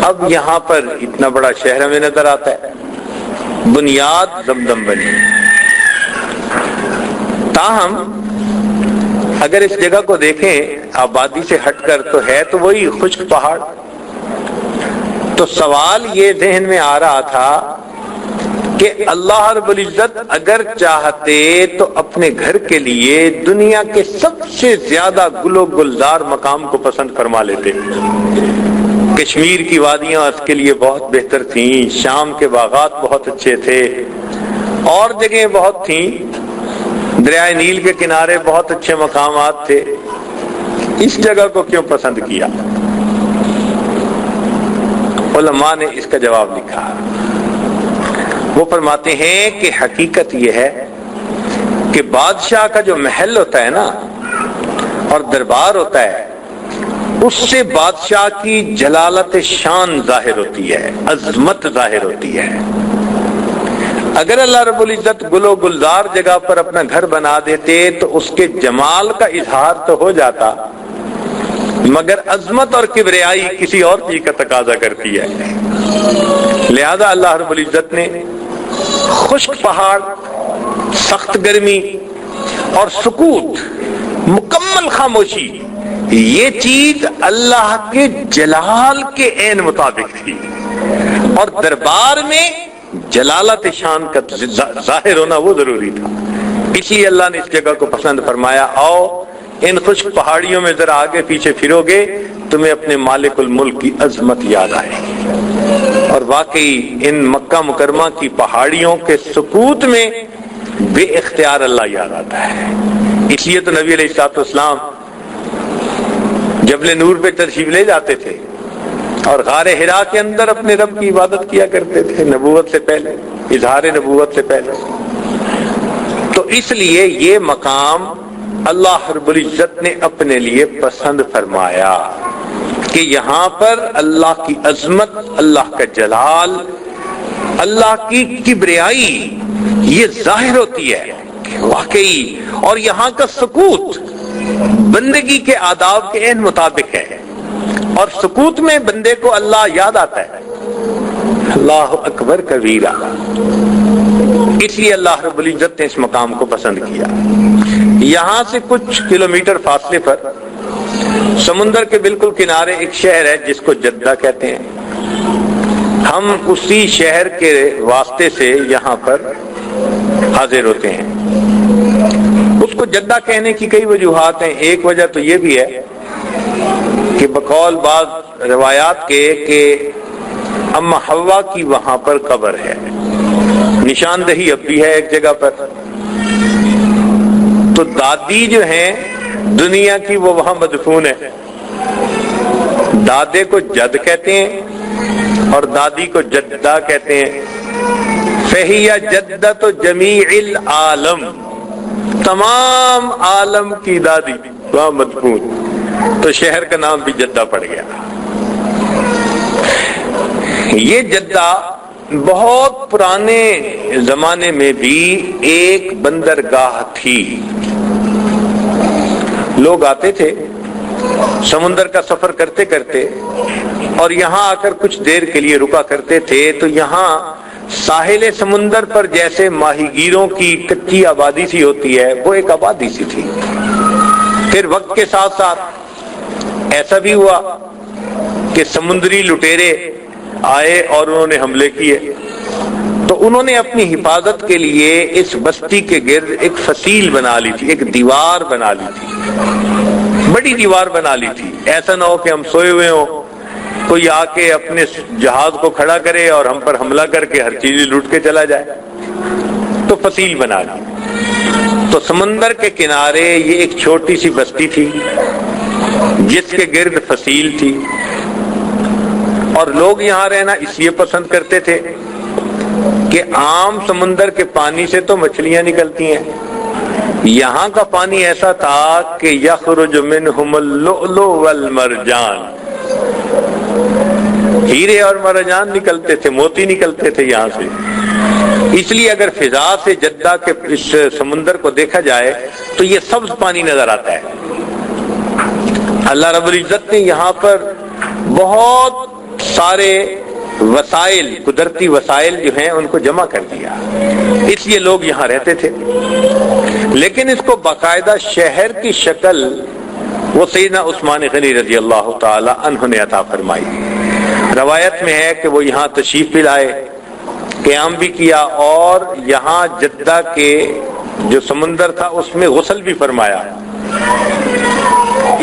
اب یہاں پر اتنا بڑا شہر ہمیں نظر آتا ہے. بنیاد زمزم بنی. تاہم اگر اس جگہ کو دیکھیں آبادی سے ہٹ کر تو ہے تو وہی خشک پہاڑ. تو سوال یہ ذہن میں آ رہا تھا کہ اللہ رب العزت اگر چاہتے تو اپنے گھر کے لیے دنیا کے سب سے زیادہ گل و گلزار مقام کو پسند فرما لیتے. کشمیر کی وادیاں اس کے لیے بہت بہتر تھیں، شام کے باغات بہت اچھے تھے، اور جگہیں بہت تھیں، دریائے نیل کے کنارے بہت اچھے مقامات تھے. اس جگہ کو کیوں پسند کیا؟ علماء نے اس کا جواب لکھا. وہ فرماتے ہیں کہ حقیقت یہ ہے کہ بادشاہ کا جو محل ہوتا ہے نا اور دربار ہوتا ہے، اس سے بادشاہ کی جلالت شان ظاہر ہوتی ہے، عظمت ظاہر ہوتی ہے. اگر اللہ رب العزت گل و گلزار جگہ پر اپنا گھر بنا دیتے تو اس کے جمال کا اظہار تو ہو جاتا، مگر عظمت اور کبریائی کسی اور چیز کا تقاضا کرتی ہے. لہذا اللہ رب العزت نے خشک پہاڑ، سخت گرمی اور سکوت، مکمل خاموشی، یہ چیز اللہ کے جلال کے عین مطابق تھی، اور دربار میں جلالت شان کا ظاہر ہونا وہ ضروری تھا. اس لیے اللہ نے اس جگہ کو پسند فرمایا. آؤ ان خشک پہاڑیوں میں ذرا آگے پیچھے پھرو گے تمہیں اپنے مالک الملک کی عظمت یاد آئے گی. اور واقعی ان مکہ مکرمہ کی پہاڑیوں کے سکوت میں بے اختیار اللہ یاد آتا ہے. اس لیے تو نبی علیہ الصلوۃ والسلام جبل نور پہ تشریف لے جاتے تھے اور غار حرا کے اندر اپنے رب کی عبادت کیا کرتے تھے نبوت سے پہلے، اظہار نبوت سے پہلے. تو اس لیے یہ مقام اللہ رب العزت نے اپنے لیے پسند فرمایا کہ یہاں پر اللہ کی عظمت، اللہ کا جلال، اللہ کی کبریائی یہ ظاہر ہوتی ہے واقعی. اور یہاں کا سکوت بندگی کے آداب کے عین مطابق ہے، اور سکوت میں بندے کو اللہ یاد آتا ہے. اللہ اکبر کبیرہ. اس لیے اللہ رب العزت نے اس مقام کو پسند کیا. یہاں سے کچھ کلومیٹر فاصلے پر سمندر کے بالکل کنارے ایک شہر ہے جس کو جدہ کہتے ہیں. ہم اسی شہر کے واسطے سے یہاں پر حاضر ہوتے ہیں. اس کو جدہ کہنے کی کئی وجوہات ہیں. ایک وجہ تو یہ بھی ہے کہ بقول بعض روایات کے کہ اما حوا کی وہاں پر قبر ہے، نشاندہی اب بھی ہے ایک جگہ پر. تو دادی جو ہیں دنیا کی وہ وہاں مدفون ہے. دادے کو جد کہتے ہیں اور دادی کو جدہ کہتے ہیں. فہیہ جدۃ جمیع العالم، تمام عالم کی دادی وہاں مدفون. تو شہر کا نام بھی جدہ پڑ گیا. یہ جدہ بہت پرانے زمانے میں بھی ایک بندرگاہ تھی. لوگ آتے تھے سمندر کا سفر کرتے کرتے اور یہاں آ کر کچھ دیر کے لیے رکا کرتے تھے. تو یہاں ساحل سمندر پر جیسے ماہی گیروں کی کچی آبادی سی ہوتی ہے وہ ایک آبادی سی تھی. پھر وقت کے ساتھ ساتھ ایسا بھی ہوا کہ سمندری لٹیرے آئے اور انہوں نے حملے کیے. تو انہوں نے اپنی حفاظت کے لیے اس بستی کے گرد ایک فصیل بنا لی تھی، ایک دیوار بنا لی تھی، بڑی دیوار بنا لی تھی. ایسا نہ ہو کہ ہم سوئے ہوئے ہوں، کوئی آ کے اپنے جہاز کو کھڑا کرے اور ہم پر حملہ کر کے ہر چیز لوٹ کے چلا جائے. تو فصیل بنا لی. تو سمندر کے کنارے یہ ایک چھوٹی سی بستی تھی جس کے گرد فصیل تھی. اور لوگ یہاں رہنا اس لیے پسند کرتے تھے کہ عام سمندر کے پانی سے تو مچھلیاں نکلتی ہیں یہاں کا پانی ایسا تھا کہ یخرج منہم اللؤلؤ والمرجان، ہیرے اور مرجان نکلتے تھے، موتی نکلتے تھے یہاں سے. اس لیے اگر فضا سے جدہ کے اس سمندر کو دیکھا جائے تو یہ سبز پانی نظر آتا ہے. اللہ رب العزت نے یہاں پر بہت سارے وسائل، قدرتی وسائل جو ہیں ان کو جمع کر دیا، اس لیے لوگ یہاں رہتے تھے. لیکن اس کو باقاعدہ شہر کی شکل وہ سیدنا عثمان غنی رضی اللہ تعالی عنہ نے عطا فرمائی. روایت میں ہے کہ وہ یہاں تشریف بھی لائے، قیام بھی کیا، اور یہاں جدہ کے جو سمندر تھا اس میں غسل بھی فرمایا.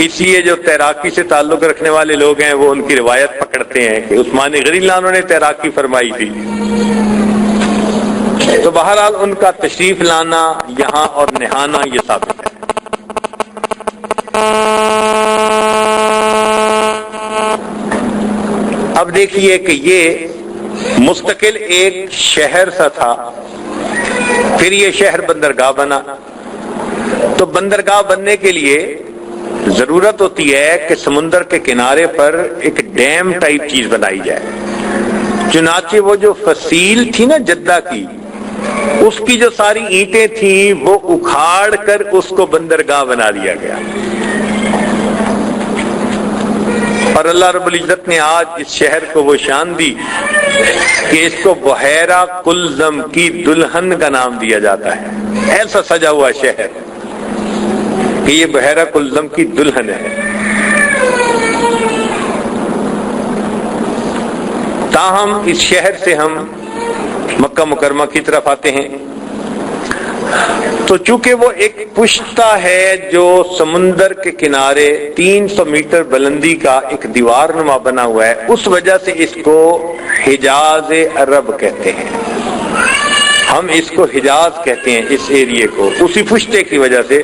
اس لیے جو تیراکی سے تعلق رکھنے والے لوگ ہیں وہ ان کی روایت پکڑتے ہیں کہ عثمان غنی اللہ عنہ نے تیراکی فرمائی تھی. تو بہرحال ان کا تشریف لانا یہاں اور نہانا یہ ثابت ہے. اب دیکھیے کہ یہ مستقل ایک شہر سا تھا، پھر یہ شہر بندرگاہ بنا. تو بندرگاہ بننے کے لیے ضرورت ہوتی ہے کہ سمندر کے کنارے پر ایک ڈیم ٹائپ چیز بنائی جائے. چنانچہ وہ جو فصیل تھی نا جدہ کی، اس کی جو ساری اینٹیں تھیں وہ اکھاڑ کر اس کو بندرگاہ بنا دیا گیا. اور اللہ رب العزت نے آج اس شہر کو وہ شان دی کہ اس کو بحیرہ کلزم کی دلہن کا نام دیا جاتا ہے. ایسا سجا ہوا شہر کہ یہ بحیرہ کلزم کی دلہن ہے. تاہم اس شہر سے ہم مکہ مکرمہ کی طرف آتے ہیں تو چونکہ وہ ایک پشتہ ہے جو سمندر کے کنارے 300 میٹر بلندی کا ایک دیوار نما بنا ہوا ہے، اس وجہ سے اس کو حجاز عرب کہتے ہیں. ہم اس کو حجاز کہتے ہیں اس ایریے کو، اسی پشتے کی وجہ سے،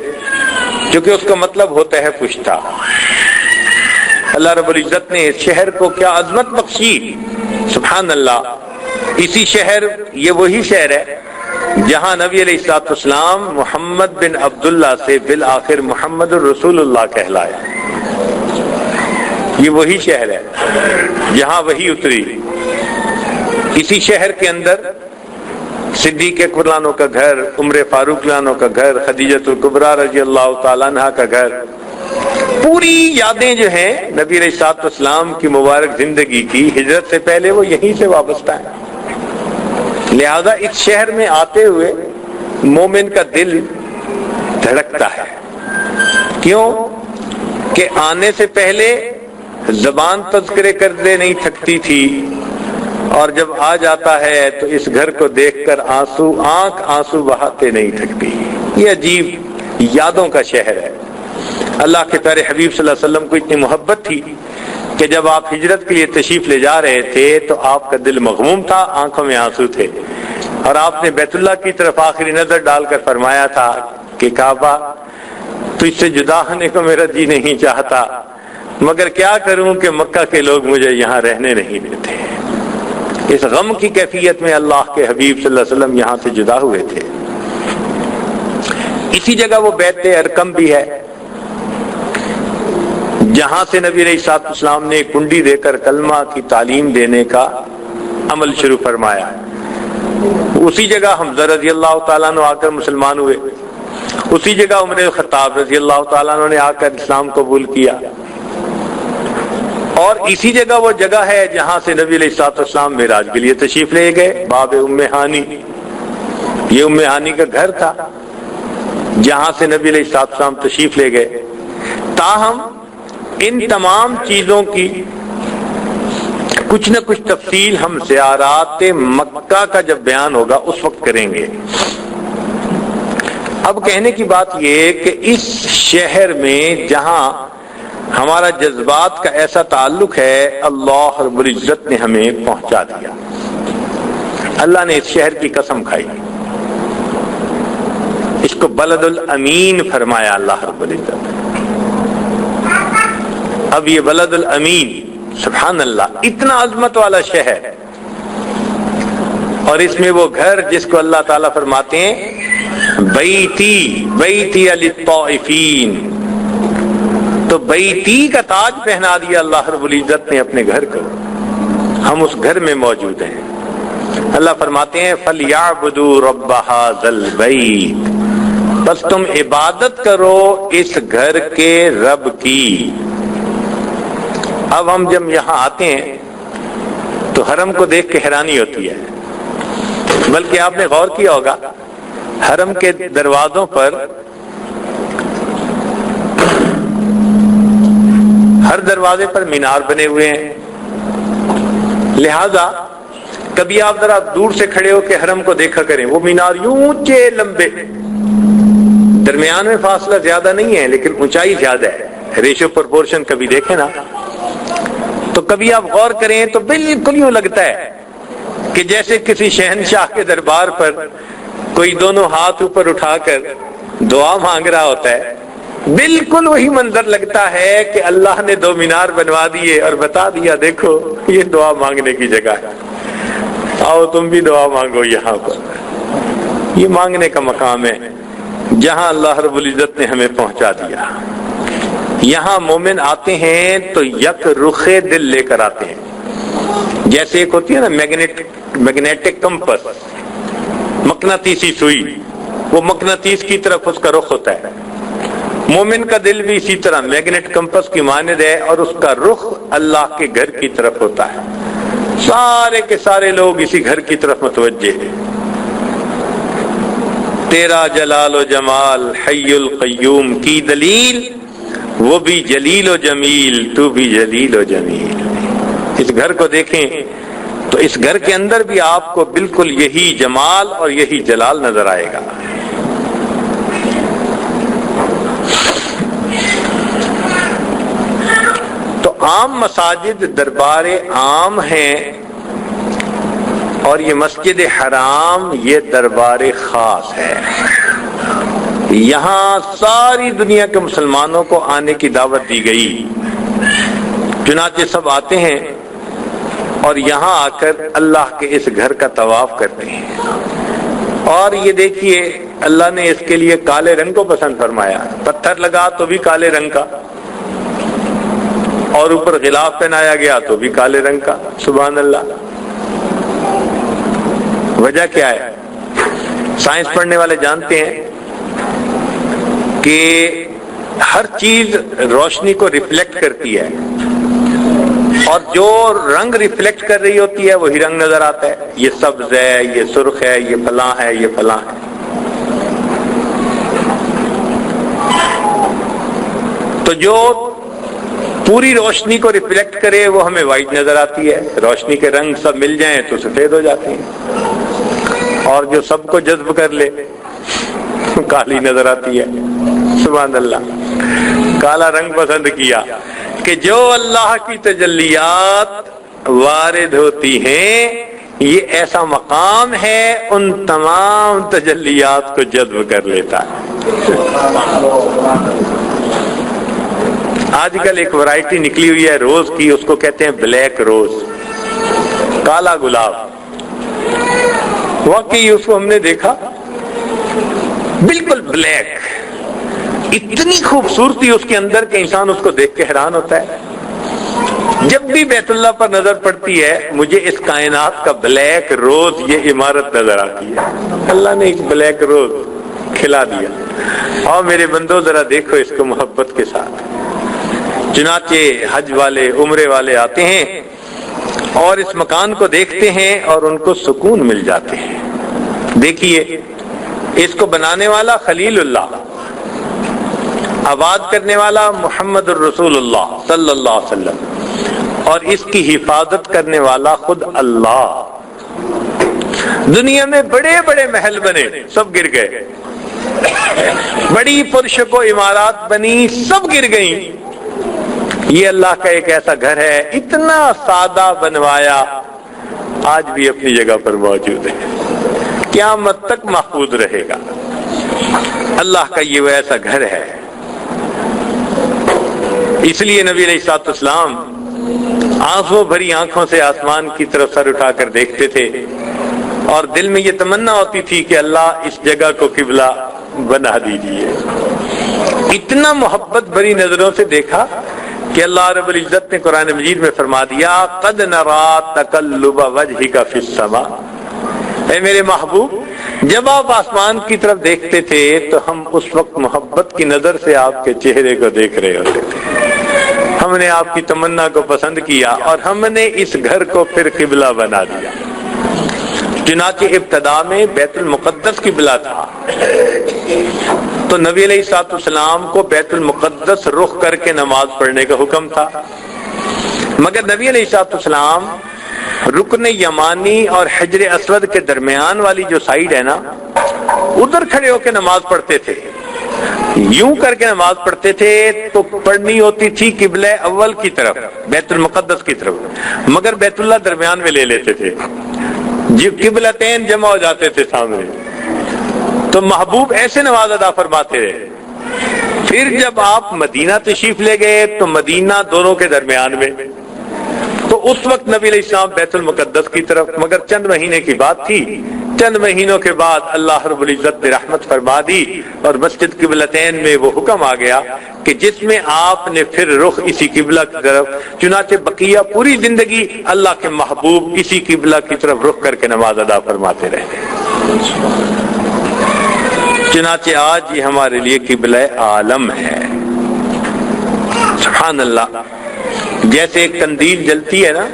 کیونکہ اس کا مطلب ہوتا ہے پشتہ. اللہ رب العزت نے اس شہر کو کیا عظمت بخشی، سبحان اللہ. اسی شہر، یہ وہی شہر ہے جہاں نبی علیہ الصلوۃ والسلام محمد بن عبداللہ سے بالآخر محمد الرسول اللہ کہلائے. یہ وہی شہر ہے جہاں وحی اتری. اسی شہر کے اندر صدیق اکبر عنہ کا گھر، عمر فاروق عنہ کا گھر، خدیجۃ الکبریٰ رضی اللہ تعالیٰ عنہا کا گھر، پوری یادیں جو ہیں نبی علیہ الصلوۃ والسلام کی مبارک زندگی کی ہجرت سے پہلے وہ یہیں سے وابستہ ہیں. لہذا اس شہر میں آتے ہوئے مومن کا دل دھڑکتا ہے. کیوں کہ آنے سے پہلے زبان تذکرے کرنے نہیں تھکتی تھی، اور جب آ جاتا ہے تو اس گھر کو دیکھ کر آنسو بہاتے نہیں تھکتی. یہ عجیب یادوں کا شہر ہے. اللہ کے پیارے حبیب صلی اللہ علیہ وسلم کو اتنی محبت تھی کہ جب آپ ہجرت کے لیے تشریف لے جا رہے تھے تو آپ کا دل مغموم تھا، آنکھوں میں آنسو تھے، اور آپ نے بیت اللہ کی طرف آخری نظر ڈال کر فرمایا تھا کہ کعبہ، تجھ سے جدا ہونے کو میرا جی نہیں چاہتا، مگر کیا کروں کہ مکہ کے لوگ مجھے یہاں رہنے نہیں دیتے. اس غم کی کیفیت میں اللہ کے حبیب صلی اللہ علیہ وسلم یہاں سے جدا ہوئے تھے. اسی جگہ وہ بیت ارقم بھی ہے جہاں سے نبی علیہ الصلوۃ والسلام نے کنڈی دے کر کلمہ کی تعلیم دینے کا عمل شروع فرمایا. اسی جگہ حمزہ رضی اللہ تعالیٰ عنہ آ کر مسلمان ہوئے. اسی جگہ عمر الخطاب رضی اللہ تعالیٰ عنہ نے آ کر اسلام قبول کیا. اور اسی جگہ وہ جگہ ہے جہاں سے نبی علیہ الصلوۃ والسلام معراج کے لیے تشریف لے گئے، باب ام ہانی. یہ ام ہانی کا گھر تھا جہاں سے نبی علیہ الصلوۃ والسلام تشریف لے گئے. تاہم ان تمام چیزوں کی کچھ نہ کچھ تفصیل ہم زیارات مکہ کا جب بیان ہوگا اس وقت کریں گے. اب کہنے کی بات یہ کہ اس شہر میں جہاں ہمارا جذبات کا ایسا تعلق ہے، اللہ رب العزت نے ہمیں پہنچا دیا. اللہ نے اس شہر کی قسم کھائی، اس کو بلد الامین فرمایا اللہ رب العزت. اب یہ بلد الامین، سبحان اللہ، اتنا عظمت والا شہر، اور اس میں وہ گھر جس کو اللہ تعالیٰ فرماتے ہیں بیتی للطائفین، تو بیتی کا تاج پہنا دیا اللہ رب العزت نے اپنے گھر کو، ہم اس گھر میں موجود ہیں۔ اللہ فرماتے ہیں فَلْيَعْبُدُوا رَبَّ هَذَا الْبَيْتِ، بس تم عبادت کرو اس گھر کے رب کی۔ اب ہم جب یہاں آتے ہیں تو حرم کو دیکھ کے حیرانی ہوتی ہے، بلکہ آپ نے غور کیا ہوگا حرم کے دروازوں پر ہر دروازے پر مینار بنے ہوئے ہیں، لہذا کبھی آپ ذرا دور سے کھڑے ہو کے حرم کو دیکھا کریں، وہ مینار یوں اونچے لمبے، درمیان میں فاصلہ زیادہ نہیں ہے لیکن اونچائی زیادہ ہے، ریشو پرپورشن کبھی دیکھیں نا، تو کبھی آپ غور کریں تو بالکل یوں لگتا ہے کہ جیسے کسی شہنشاہ کے دربار پر کوئی دونوں ہاتھ اوپر اٹھا کر دعا مانگ رہا ہوتا ہے، بالکل وہی منظر لگتا ہے کہ اللہ نے دو مینار بنوا دیے اور بتا دیا دیکھو یہ دعا مانگنے کی جگہ ہے، آؤ تم بھی دعا مانگو یہاں پر۔ یہ مانگنے کا مقام ہے جہاں اللہ رب العزت نے ہمیں پہنچا دیا۔ یہاں مومن آتے ہیں تو یک رخ دل لے کر آتے ہیں، جیسے ایک ہوتی ہے نا میگنیٹک کمپس، مقناطیسی سوئی، وہ مقناطیس کی طرف اس کا رخ ہوتا ہے، مومن کا دل بھی اسی طرح میگنیٹ کمپس کی مانند ہے اور اس کا رخ اللہ کے گھر کی طرف ہوتا ہے، سارے کے سارے لوگ اسی گھر کی طرف متوجہ ہیں۔ تیرا جلال و جمال حی القیوم کی دلیل، وہ بھی جلیل و جمیل، تو بھی جلیل و جمیل۔ اس گھر کو دیکھیں تو اس گھر کے اندر بھی آپ کو بالکل یہی جمال اور یہی جلال نظر آئے گا۔ تو عام مساجد دربار عام ہیں اور یہ مسجد حرام یہ دربار خاص ہے، یہاں ساری دنیا کے مسلمانوں کو آنے کی دعوت دی گئی، چنانچہ سب آتے ہیں اور یہاں آ کر اللہ کے اس گھر کا طواف کرتے ہیں۔ اور یہ دیکھیے اللہ نے اس کے لیے کالے رنگ کو پسند فرمایا، پتھر لگا تو بھی کالے رنگ کا، اور اوپر غلاف پہنایا گیا تو بھی کالے رنگ کا، سبحان اللہ۔ وجہ کیا ہے؟ سائنس پڑھنے والے جانتے ہیں کہ ہر چیز روشنی کو ریفلیکٹ کرتی ہے، اور جو رنگ ریفلیکٹ کر رہی ہوتی ہے وہی رنگ نظر آتا ہے، یہ سبز ہے، یہ سرخ ہے، یہ فلاں ہے، یہ فلاں ہے۔ تو جو پوری روشنی کو ریفلیکٹ کرے وہ ہمیں وائٹ نظر آتی ہے، روشنی کے رنگ سب مل جائیں تو سفید ہو جاتے ہیں، اور جو سب کو جذب کر لے کالی نظر آتی ہے، سبحان اللہ۔ کالا رنگ پسند کیا کہ جو اللہ کی تجلیات وارد ہوتی ہیں یہ ایسا مقام ہے ان تمام تجلیات کو جذب کر لیتا ہے۔ آج کل ایک ورائٹی نکلی ہوئی ہے روز کی، اس کو کہتے ہیں بلیک روز، کالا گلاب۔ واقعی اس کو ہم نے دیکھا بالکل بلیک، اتنی خوبصورتی اس کے اندر کہ انسان اس کو دیکھ کے حیران ہوتا ہے۔ جب بھی بیت اللہ پر نظر پڑتی ہے مجھے اس کائنات کا بلیک روز یہ عمارت نظر آتی ہے، اللہ نے ایک بلیک روز کھلا دیا۔ اور میرے بندو ذرا دیکھو اس کو محبت کے ساتھ۔ چنانچہ حج والے عمرے والے آتے ہیں اور اس مکان کو دیکھتے ہیں اور ان کو سکون مل جاتے ہیں۔ دیکھیے اس کو بنانے والا خلیل اللہ، آباد کرنے والا محمد الرسول اللہ صلی اللہ علیہ وسلم، اور اس کی حفاظت کرنے والا خود اللہ۔ دنیا میں بڑے بڑے محل بنے سب گر گئے، بڑی پرشکو عمارات بنی سب گر گئیں، یہ اللہ کا ایک ایسا گھر ہے اتنا سادہ بنوایا آج بھی اپنی جگہ پر موجود ہے، قیامت تک محفوظ رہے گا۔ اللہ کا یہ وہ ایسا گھر ہے، اس لیے نبی علیہ الصلوۃ والسلام آنسو بھری آنکھوں سے آسمان کی طرف سر اٹھا کر دیکھتے تھے اور دل میں یہ تمنا ہوتی تھی کہ اللہ اس جگہ کو قبلہ بنا دیجیے. اتنا محبت بری نظروں سے دیکھا کہ اللہ رب العزت نے قرآن مجید میں فرما دیا قد نرا تقلب وجهک فی السماء. اے میرے محبوب، جب آپ آسمان کی طرف دیکھتے تھے تو ہم اس وقت محبت کی نظر سے آپ کے چہرے کو دیکھ رہے ہوتے تھے. ہم نے آپ کی تمنا کو پسند کیا اور ہم نے اس گھر کو پھر قبلہ بنا دیا. چنانچہ ابتدا میں بیت المقدس قبلہ تھا تو نبی علیہ الصلوۃ والسلام کو بیت المقدس رخ کر کے نماز پڑھنے کا حکم تھا، مگر نبی علیہ الصلوۃ والسلام رکن یمانی اور حجر اسود کے درمیان والی جو سائیڈ ہے نا، ادھر کھڑے ہو کے نماز پڑھتے تھے. یوں کر کے نماز پڑھتے تھے تو پڑھنی ہوتی تھی قبلہ اول کی طرف، بیت المقدس کی طرف، مگر بیت اللہ درمیان میں لے لیتے تھے. جب قبلتین جمع ہو جاتے تھے سامنے تو محبوب ایسے نماز ادا فرماتے رہے. پھر جب آپ مدینہ تشریف لے گئے تو مدینہ دونوں کے درمیان میں، تو اس وقت نبی علیہ السلام بیت المقدس کی طرف، مگر چند مہینے کی بات تھی. چند مہینوں کے بعد اللہ رب العزت نے رحمت فرما دی اور مسجد قبلتین میں وہ حکم آ گیا کہ جس میں آپ نے پھر رخ اسی قبلہ کی طرف. چنانچہ بقیہ پوری زندگی اللہ کے محبوب اسی قبلہ کی طرف رخ کر کے نماز ادا فرماتے رہے. چنانچہ آج یہ ہمارے لیے قبلہ عالم ہے. سبحان اللہ. جیسے ایک قندیل جلتی ہے نا،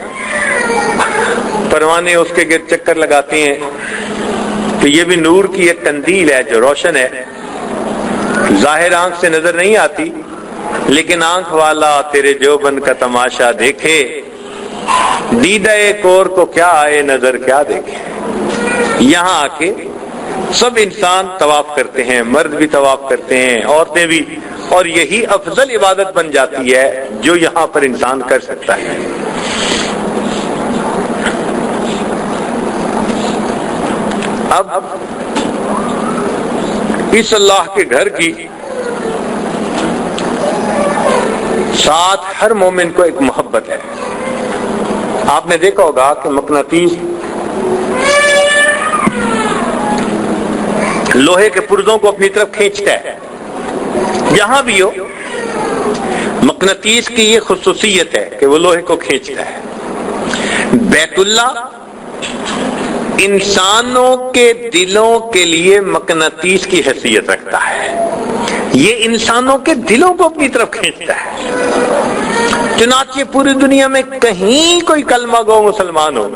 پروانے اس کے گرد چکر لگاتے ہیں، تو یہ بھی نور کی ایک قندیل ہے جو روشن ہے. ظاہر آنکھ سے نظر نہیں آتی، لیکن آنکھ والا تیرے جوبن کا تماشا دیکھے، دیدہ کور کو کیا آئے نظر کیا دیکھے. یہاں آ کے سب انسان طواف کرتے ہیں، مرد بھی طواف کرتے ہیں، عورتیں بھی، اور یہی افضل عبادت بن جاتی ہے جو یہاں پر انسان کر سکتا ہے. اب اس اللہ کے گھر کی ساتھ ہر مومن کو ایک محبت ہے. آپ نے دیکھا ہوگا کہ مقناطیس لوہے کے پرزوں کو اپنی طرف کھینچتا ہے. جہاں بھی ہو مقناطیس کی یہ خصوصیت ہے کہ وہ لوہے کو کھینچتا ہے. بیت اللہ انسانوں کے دلوں کے لیے مقناطیس کی حیثیت رکھتا ہے. یہ انسانوں کے دلوں کو اپنی طرف کھینچتا ہے. چنانچہ پوری دنیا میں کہیں کوئی کلمہ گو مسلمان ہو،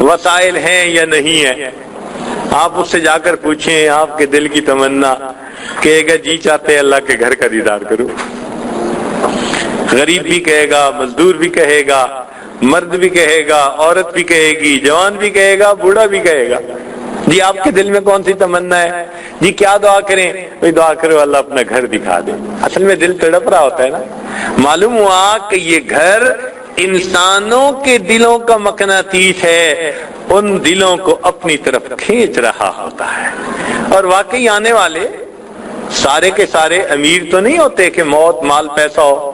وسائل ہیں یا نہیں ہیں، آپ اس سے جا کر پوچھیں آپ کے دل کی تمنا، کہے گا جی چاہتے اللہ کے گھر کا دیدار کروں. غریب بھی کہے گا، مزدور بھی کہے گا، مرد بھی کہے گا، عورت بھی کہے گی، جوان بھی کہے گا، بوڑھا بھی کہے گا. جی آپ کے دل میں کون سی تمنا ہے؟ جی کیا دعا کریں؟ وہی دعا کرو اللہ اپنا گھر دکھا دے. اصل میں دل تڑپ رہا ہوتا ہے نا. معلوم ہوا کہ یہ گھر انسانوں کے دلوں کا مقناطیس ہے، ان دلوں کو اپنی طرف کھینچ رہا ہوتا ہے. اور واقعی آنے والے سارے کے سارے امیر تو نہیں ہوتے کہ موت مال پیسہ ہو،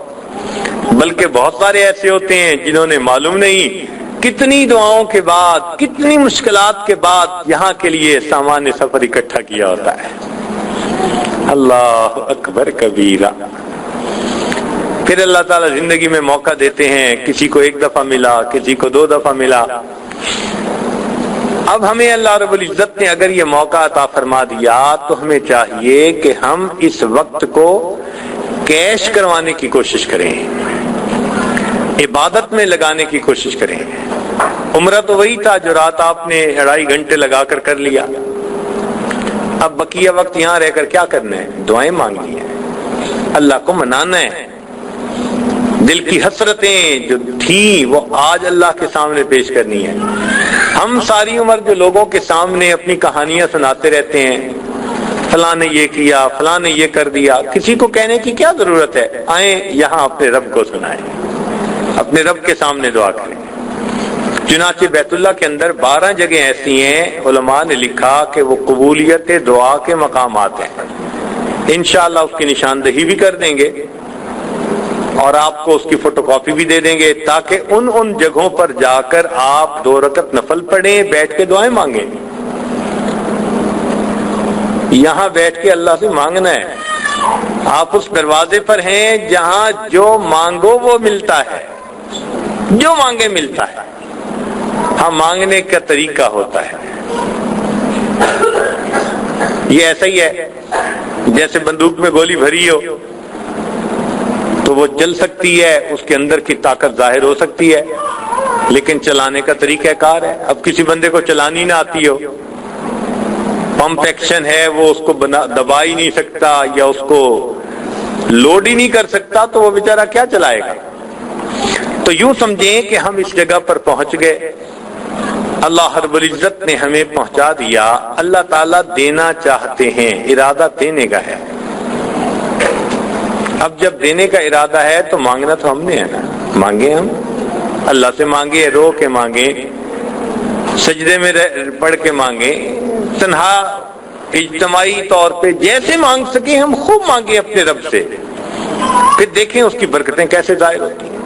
بلکہ بہت سارے ایسے ہوتے ہیں جنہوں نے معلوم نہیں کتنی دعاؤں کے بعد، کتنی مشکلات کے بعد یہاں کے لیے سامان سفر اکٹھا کیا ہوتا ہے. اللہ اکبر کبیرہ. پھر اللہ تعالیٰ زندگی میں موقع دیتے ہیں، کسی کو 1 دفعہ ملا، کسی کو 2 دفعہ ملا. اب ہمیں اللہ رب العزت نے اگر یہ موقع عطا فرما دیا تو ہمیں چاہیے کہ ہم اس وقت کو کیش کروانے کی کوشش کریں، عبادت میں لگانے کی کوشش کریں. عمرہ تو وہی تھا جو رات آپ نے 2.5 گھنٹے لگا کر لییا. اب بقیہ وقت یہاں رہ کر کیا کرنا ہے؟ دعائیں مانگنی ہیں، اللہ کو منانا ہے. دل کی حسرتیں جو تھیں وہ آج اللہ کے سامنے پیش کرنی ہے. ہم ساری عمر جو لوگوں کے سامنے اپنی کہانیاں سناتے رہتے ہیں، فلاں نے یہ کیا، فلاں نے یہ کر دیا، کسی کو کہنے کی کیا ضرورت ہے؟ آئیں یہاں اپنے رب کو سنائیں، اپنے رب کے سامنے دعا کریں. چنانچہ بیت اللہ کے اندر 12 جگہیں ایسی ہیں، علماء نے لکھا کہ وہ قبولیت دعا کے مقامات ہیں. انشاءاللہ اس کی نشاندہی بھی کر دیں گے. اور آپ کو اس کی فوٹو کاپی بھی دے دیں گے تاکہ ان جگہوں پر جا کر آپ 2 رکعت نفل پڑھیں، بیٹھ کے دعائیں مانگیں۔ یہاں بیٹھ کے اللہ سے مانگنا ہے۔ آپ اس دروازے پر ہیں جہاں جو مانگو وہ ملتا ہے، جو مانگے ملتا ہے۔ ہاں، مانگنے کا طریقہ ہوتا ہے۔ یہ ایسا ہی ہے جیسے بندوق میں گولی بھری ہو تو وہ چل سکتی ہے، اس کے اندر کی طاقت ظاہر ہو سکتی ہے، لیکن چلانے کا طریقہ کار ہے۔ اب کسی بندے کو چلانی نہ آتی ہو، پمپ ایکشن ہے، وہ اس کو دبا ہی نہیں سکتا یا اس کو لوڈ ہی نہیں کر سکتا، تو وہ بیچارہ کیا چلائے گا؟ تو یوں سمجھیں کہ ہم اس جگہ پر پہنچ گئے، اللہ رب العزت نے ہمیں پہنچا دیا۔ اللہ تعالیٰ دینا چاہتے ہیں، ارادہ دینے کا ہے۔ اب جب دینے کا ارادہ ہے تو مانگنا تو ہم نے ہے نا، مانگے ہم، اللہ سے مانگے، رو کے مانگے، سجدے میں پڑھ کے مانگے، تنہا اجتماعی طور پہ جیسے مانگ سکیں ہم خوب مانگے اپنے رب سے، پھر دیکھیں اس کی برکتیں کیسے ظاہر ہوتی ہیں۔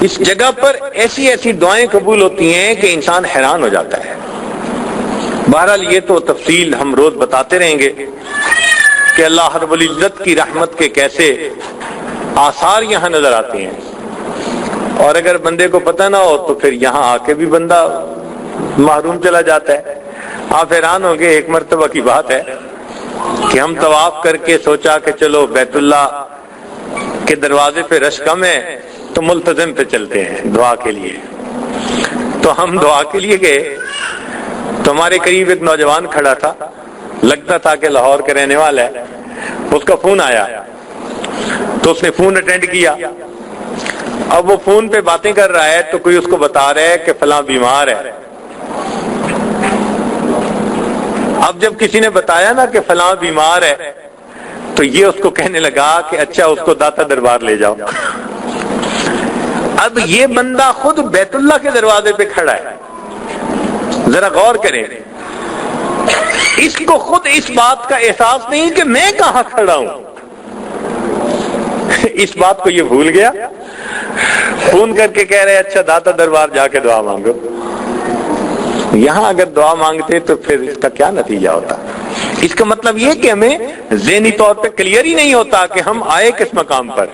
اس جگہ پر ایسی ایسی دعائیں قبول ہوتی ہیں کہ انسان حیران ہو جاتا ہے۔ بہرحال یہ تو تفصیل ہم روز بتاتے رہیں گے کہ اللہ رب العزت کی رحمت کے کیسے آثار یہاں نظر آتے ہیں، اور اگر بندے کو پتہ نہ ہو تو پھر یہاں آ کے بھی بندہ محروم چلا جاتا ہے۔ آپ حیران ہوں گے، ایک مرتبہ کی بات ہے کہ ہم طواف کر کے سوچا کہ چلو بیت اللہ کے دروازے پہ رش کم ہے تو ملتزم پہ چلتے ہیں دعا کے لیے۔ تو ہم دعا کے لیے گئے تو ہمارے قریب ایک نوجوان کھڑا تھا، لگتا تھا کہ لاہور کا رہنے والا ہے۔ اس کا فون آیا تو اس نے فون اٹینڈ کیا۔ اب وہ فون پہ باتیں کر رہا ہے تو کوئی اس کو بتا رہا ہے کہ فلاں بیمار ہے۔ اب جب کسی نے بتایا نا کہ فلاں بیمار ہے تو یہ اس کو کہنے لگا کہ اچھا اس کو داتا دربار لے جاؤ۔ اب یہ بندہ خود بیت اللہ کے دروازے پہ کھڑا ہے، ذرا غور کریں، اس کو خود اس بات کا احساس نہیں کہ میں کہاں کھڑا ہوں، اس بات کو یہ بھول گیا، فون کر کے کہہ رہے اچھا داتا دربار جا کے دعا مانگو۔ یہاں اگر دعا مانگتے تو پھر اس کا کیا نتیجہ ہوتا؟ اس کا مطلب یہ کہ ہمیں ذہنی طور پہ کلیئر ہی نہیں ہوتا کہ ہم آئے کس مقام پر۔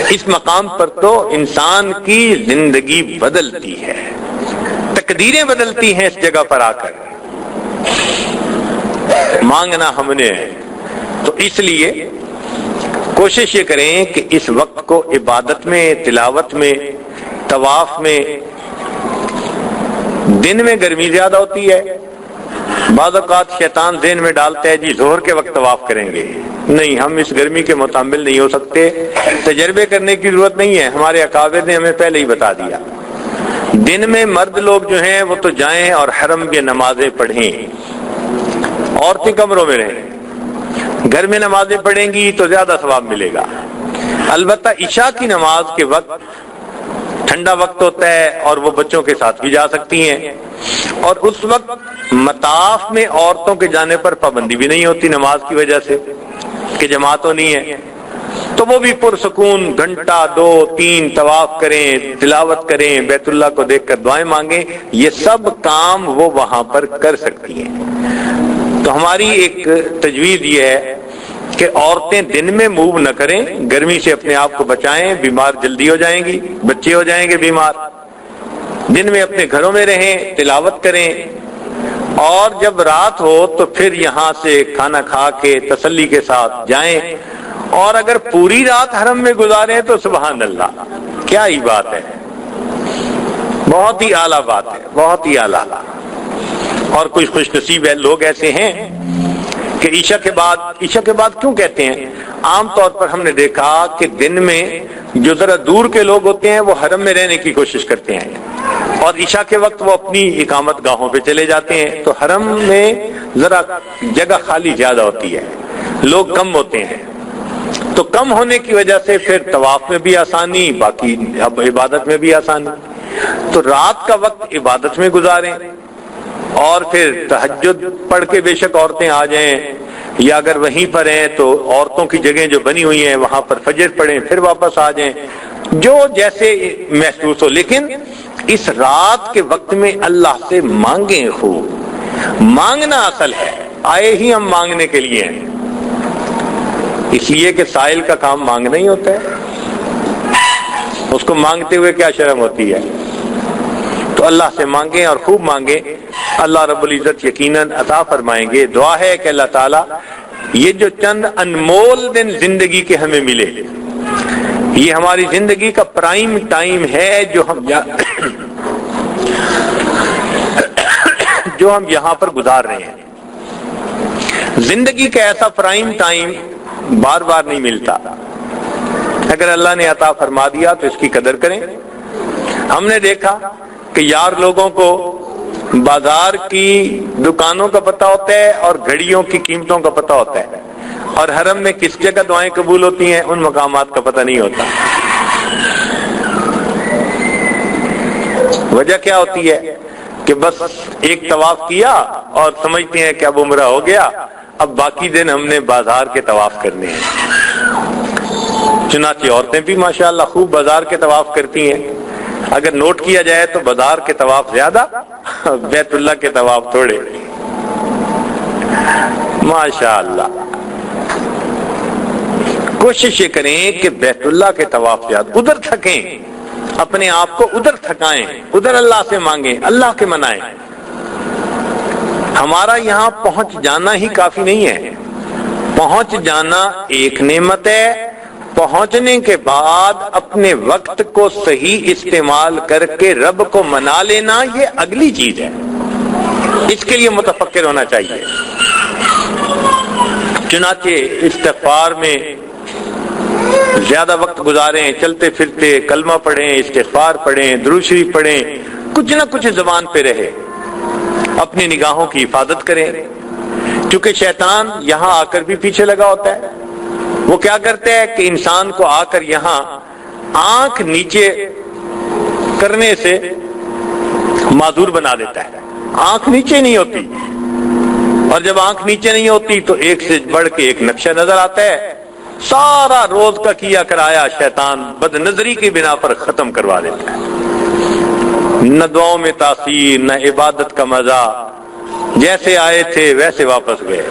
اس مقام پر تو انسان کی زندگی بدلتی ہے، تقدیریں بدلتی ہیں اس جگہ پر آ کر۔ مانگنا ہم نے ہے تو اس لیے کوشش یہ کریں کہ اس وقت کو عبادت میں، تلاوت میں، طواف میں۔ دن میں گرمی زیادہ ہوتی ہے، بعض اوقات شیطان ذہن میں ڈالتا ہے جی ظہر کے وقت طواف کریں گے، نہیں، ہم اس گرمی کے متحمل نہیں ہو سکتے، تجربے کرنے کی ضرورت نہیں ہے، ہمارے اکابر نے ہمیں پہلے ہی بتا دیا۔ دن میں مرد لوگ جو ہیں وہ تو جائیں اور حرم کے نمازیں پڑھیں، عورتیں کمروں میں رہیں، گھر میں نمازیں پڑھیں گی تو زیادہ ثواب ملے گا۔ البتہ عشاء کی نماز کے وقت ٹھنڈا وقت ہوتا ہے اور وہ بچوں کے ساتھ بھی جا سکتی ہیں، اور اس وقت مطاف میں عورتوں کے جانے پر پابندی بھی نہیں ہوتی نماز کی وجہ سے کہ جماعت ہونی ہے، تو وہ بھی پرسکون گھنٹہ 2-3 طواف کریں، تلاوت کریں، بیت اللہ کو دیکھ کر دعائیں مانگیں، یہ سب کام وہ وہاں پر کر سکتی ہیں۔ تو ہماری ایک تجویز یہ ہے کہ عورتیں دن میں موو نہ کریں، گرمی سے اپنے آپ کو بچائیں، بیمار جلدی ہو جائیں گی، بچے ہو جائیں گے بیمار۔ دن میں اپنے گھروں میں رہیں، تلاوت کریں، اور جب رات ہو تو پھر یہاں سے کھانا کھا کے تسلی کے ساتھ جائیں، اور اگر پوری رات حرم میں گزاریں تو سبحان اللہ، کیا ہی بات ہے، بہت ہی اعلیٰ بات ہے، بہت ہی اعلیٰ۔ اور کچھ خوش نصیب ہے لوگ ایسے ہیں کہ عشاء کے بعد کیوں کہتے ہیں؟ عام طور پر ہم نے دیکھا کہ دن میں جو ذرا دور کے لوگ ہوتے ہیں وہ حرم میں رہنے کی کوشش کرتے ہیں، اور عشاء کے وقت وہ اپنی اقامت گاہوں پہ چلے جاتے ہیں، تو حرم میں ذرا جگہ خالی زیادہ ہوتی ہے، لوگ کم ہوتے ہیں، تو کم ہونے کی وجہ سے پھر طواف میں بھی آسانی، باقی اب عبادت میں بھی آسانی۔ تو رات کا وقت عبادت میں گزاریں، اور پھر تہجد پڑھ کے بے شک عورتیں آ جائیں، یا اگر وہیں پر ہیں تو عورتوں کی جگہیں جو بنی ہوئی ہیں وہاں پر فجر پڑھیں پھر واپس آ جائیں، جو جیسے محسوس ہو، لیکن اس رات کے وقت میں اللہ سے مانگیں خوب۔ مانگنا اصل ہے، آئے ہی ہم مانگنے کے لیے ہیں، اس لیے کہ سائل کا کام مانگنا ہی ہوتا ہے، اس کو مانگتے ہوئے کیا شرم ہوتی ہے؟ تو اللہ سے مانگیں اور خوب مانگیں، اللہ رب العزت یقیناً عطا فرمائیں گے۔ دعا ہے کہ اللہ تعالیٰ یہ جو چند انمول دن زندگی کے ہمیں ملے، یہ ہماری زندگی کا پرائم ٹائم ہے جو ہم یہاں پر گزار رہے ہیں۔ زندگی کا ایسا پرائم ٹائم بار بار نہیں ملتا، اگر اللہ نے عطا فرما دیا تو اس کی قدر کریں۔ ہم نے دیکھا کہ یار لوگوں کو بازار کی دکانوں کا پتہ ہوتا ہے اور گھڑیوں کی قیمتوں کا پتہ ہوتا ہے، اور حرم میں کس جگہ دعائیں قبول ہوتی ہیں ان مقامات کا پتہ نہیں ہوتا۔ وجہ کیا ہوتی ہے کہ بس ایک طواف کیا اور سمجھتے ہیں کہ اب عمرہ ہو گیا، اب باقی دن ہم نے بازار کے طواف کرنے ہیں۔ چنانچہ عورتیں بھی ماشاءاللہ خوب بازار کے طواف کرتی ہیں، اگر نوٹ کیا جائے تو بازار کے طواف زیادہ، بیت اللہ کے طواف تھوڑے، ماشاءاللہ۔ کوشش یہ کریں کہ بیت اللہ کے طواف زیادہ، ادھر تھکیں، اپنے آپ کو ادھر تھکائیں، ادھر اللہ سے مانگیں، اللہ کے منائیں۔ ہمارا یہاں پہنچ جانا ہی کافی نہیں ہے، پہنچ جانا ایک نعمت ہے، پہنچنے کے بعد اپنے وقت کو صحیح استعمال کر کے رب کو منا لینا یہ اگلی چیز ہے، اس کے لیے متفکر ہونا چاہیے۔ چنانچہ استغفار میں زیادہ وقت گزاریں، چلتے پھرتے کلمہ پڑھیں، استغفار پڑھیں، درود شریف پڑھیں، کچھ نہ کچھ زبان پہ رہے، اپنی نگاہوں کی حفاظت کریں، کیونکہ شیطان یہاں آ کر بھی پیچھے لگا ہوتا ہے۔ وہ کیا کرتا ہے کہ انسان کو آ کر یہاں آنکھ نیچے کرنے سے معذور بنا دیتا ہے، آنکھ نیچے نہیں ہوتی، اور جب آنکھ نیچے نہیں ہوتی تو ایک سے بڑھ کے ایک نقشہ نظر آتا ہے، سارا روز کا کیا کرایا شیطان بد نظری کی بنا پر ختم کروا دیتا ہے، نہ دعاؤں میں تاثیر، نہ عبادت کا مزہ، جیسے آئے تھے ویسے واپس گئے۔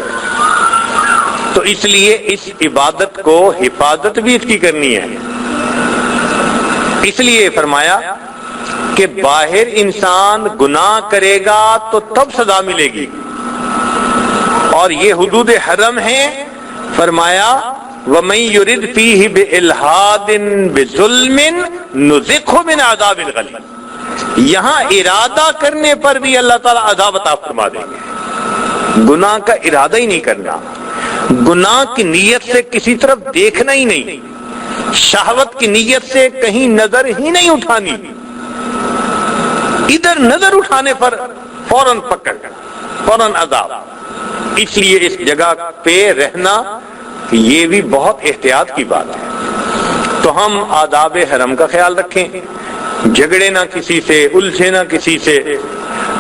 تو اس لیے اس عبادت کو حفاظت بھی اس کی کرنی ہے، اس لیے فرمایا کہ باہر انسان گناہ کرے گا تو تب سزا ملے گی، اور یہ حدود حرم ہیں۔ فرمایا وَمَن يُرِدْ فِيهِ بِإِلْحَادٍ بِظُلْمٍ نُذِقْهُ مِنْ عَذَابٍ غَلِيظٍ، یہاں ارادہ کرنے پر بھی اللہ تعالیٰ عذاب عطا فرما دیں گے۔ گناہ کا ارادہ ہی نہیں کرنا، گناہ کی نیت سے کسی طرف دیکھنا ہی نہیں، شہوت کی نیت سے کہیں نظر ہی نہیں اٹھانی، ادھر نظر اٹھانے پر فوراً پکڑ، فوراً عذاب۔ اس لیے اس جگہ پہ رہنا یہ بھی بہت احتیاط کی بات ہے۔ تو ہم آداب حرم کا خیال رکھیں، جھگڑے نہ کسی سے، الجھے نہ کسی سے،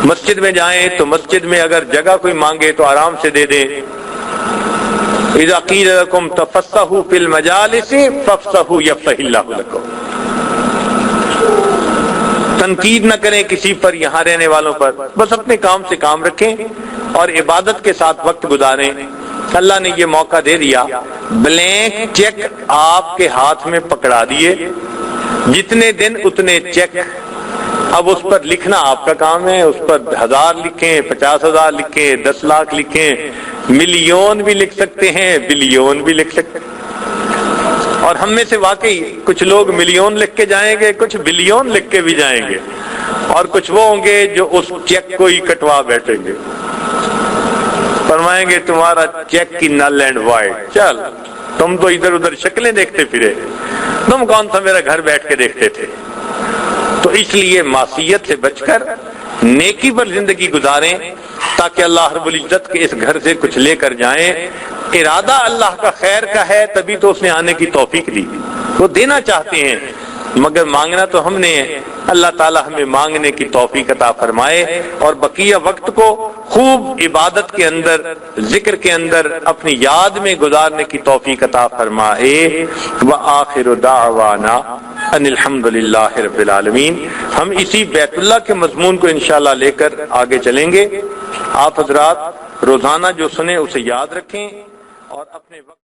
مسجد میں جائیں تو مسجد میں اگر جگہ کوئی مانگے تو آرام سے دے دیں۔ اذا قیل لکم تفسحوا فی المجالس فافسحوا یفسح اللہ لکم، تنقید نہ کریں کسی پر، یہاں رہنے والوں پر، بس اپنے کام سے کام رکھیں اور عبادت کے ساتھ وقت گزاریں۔ اللہ نے یہ موقع دے دیا، بلینک چیک آپ کے ہاتھ میں پکڑا دیے، جتنے دن اتنے چیک، اب اس پر لکھنا آپ کا کام ہے، اس پر 1000 لکھیں، 50,000 لکھیں، 10 لاکھ لکھیں، ملین بھی لکھ سکتے ہیں، بلین بھی لکھ سکتے ہیں۔ اور ہم میں سے واقعی کچھ لوگ ملین لکھ کے جائیں گے، کچھ بلین لکھ کے بھی جائیں گے، اور کچھ وہ ہوں گے جو اس چیک کو ہی کٹوا بیٹھیں گے، فرمائیں گے تمہارا چیک کی نل اینڈ وائڈ، چل تم تو ادھر ادھر شکلیں دیکھتے پھرے، تم کون سا میرا گھر بیٹھ کے دیکھتے تھے۔ تو اس لیے معصیت سے بچ کر نیکی پر زندگی گزاریں تاکہ اللہ رب العزت کے اس گھر سے کچھ لے کر جائیں۔ ارادہ اللہ کا خیر کا ہے، تبھی تو اس نے آنے کی توفیق دی، وہ دینا چاہتے ہیں، مگر مانگنا تو ہم نے ہے۔ اللہ تعالی ہمیں مانگنے کی توفیق عطا فرمائے اور بقیہ وقت کو خوب عبادت کے اندر، ذکر کے اندر اپنی یاد میں گزارنے کی توفیق عطا فرمائے۔ وآخر دعوانا ان الحمد للہ رب العالمین۔ ہم اسی بیت اللہ کے مضمون کو انشاءاللہ لے کر آگے چلیں گے۔ آپ حضرات روزانہ جو سنیں اسے یاد رکھیں اور اپنے وقت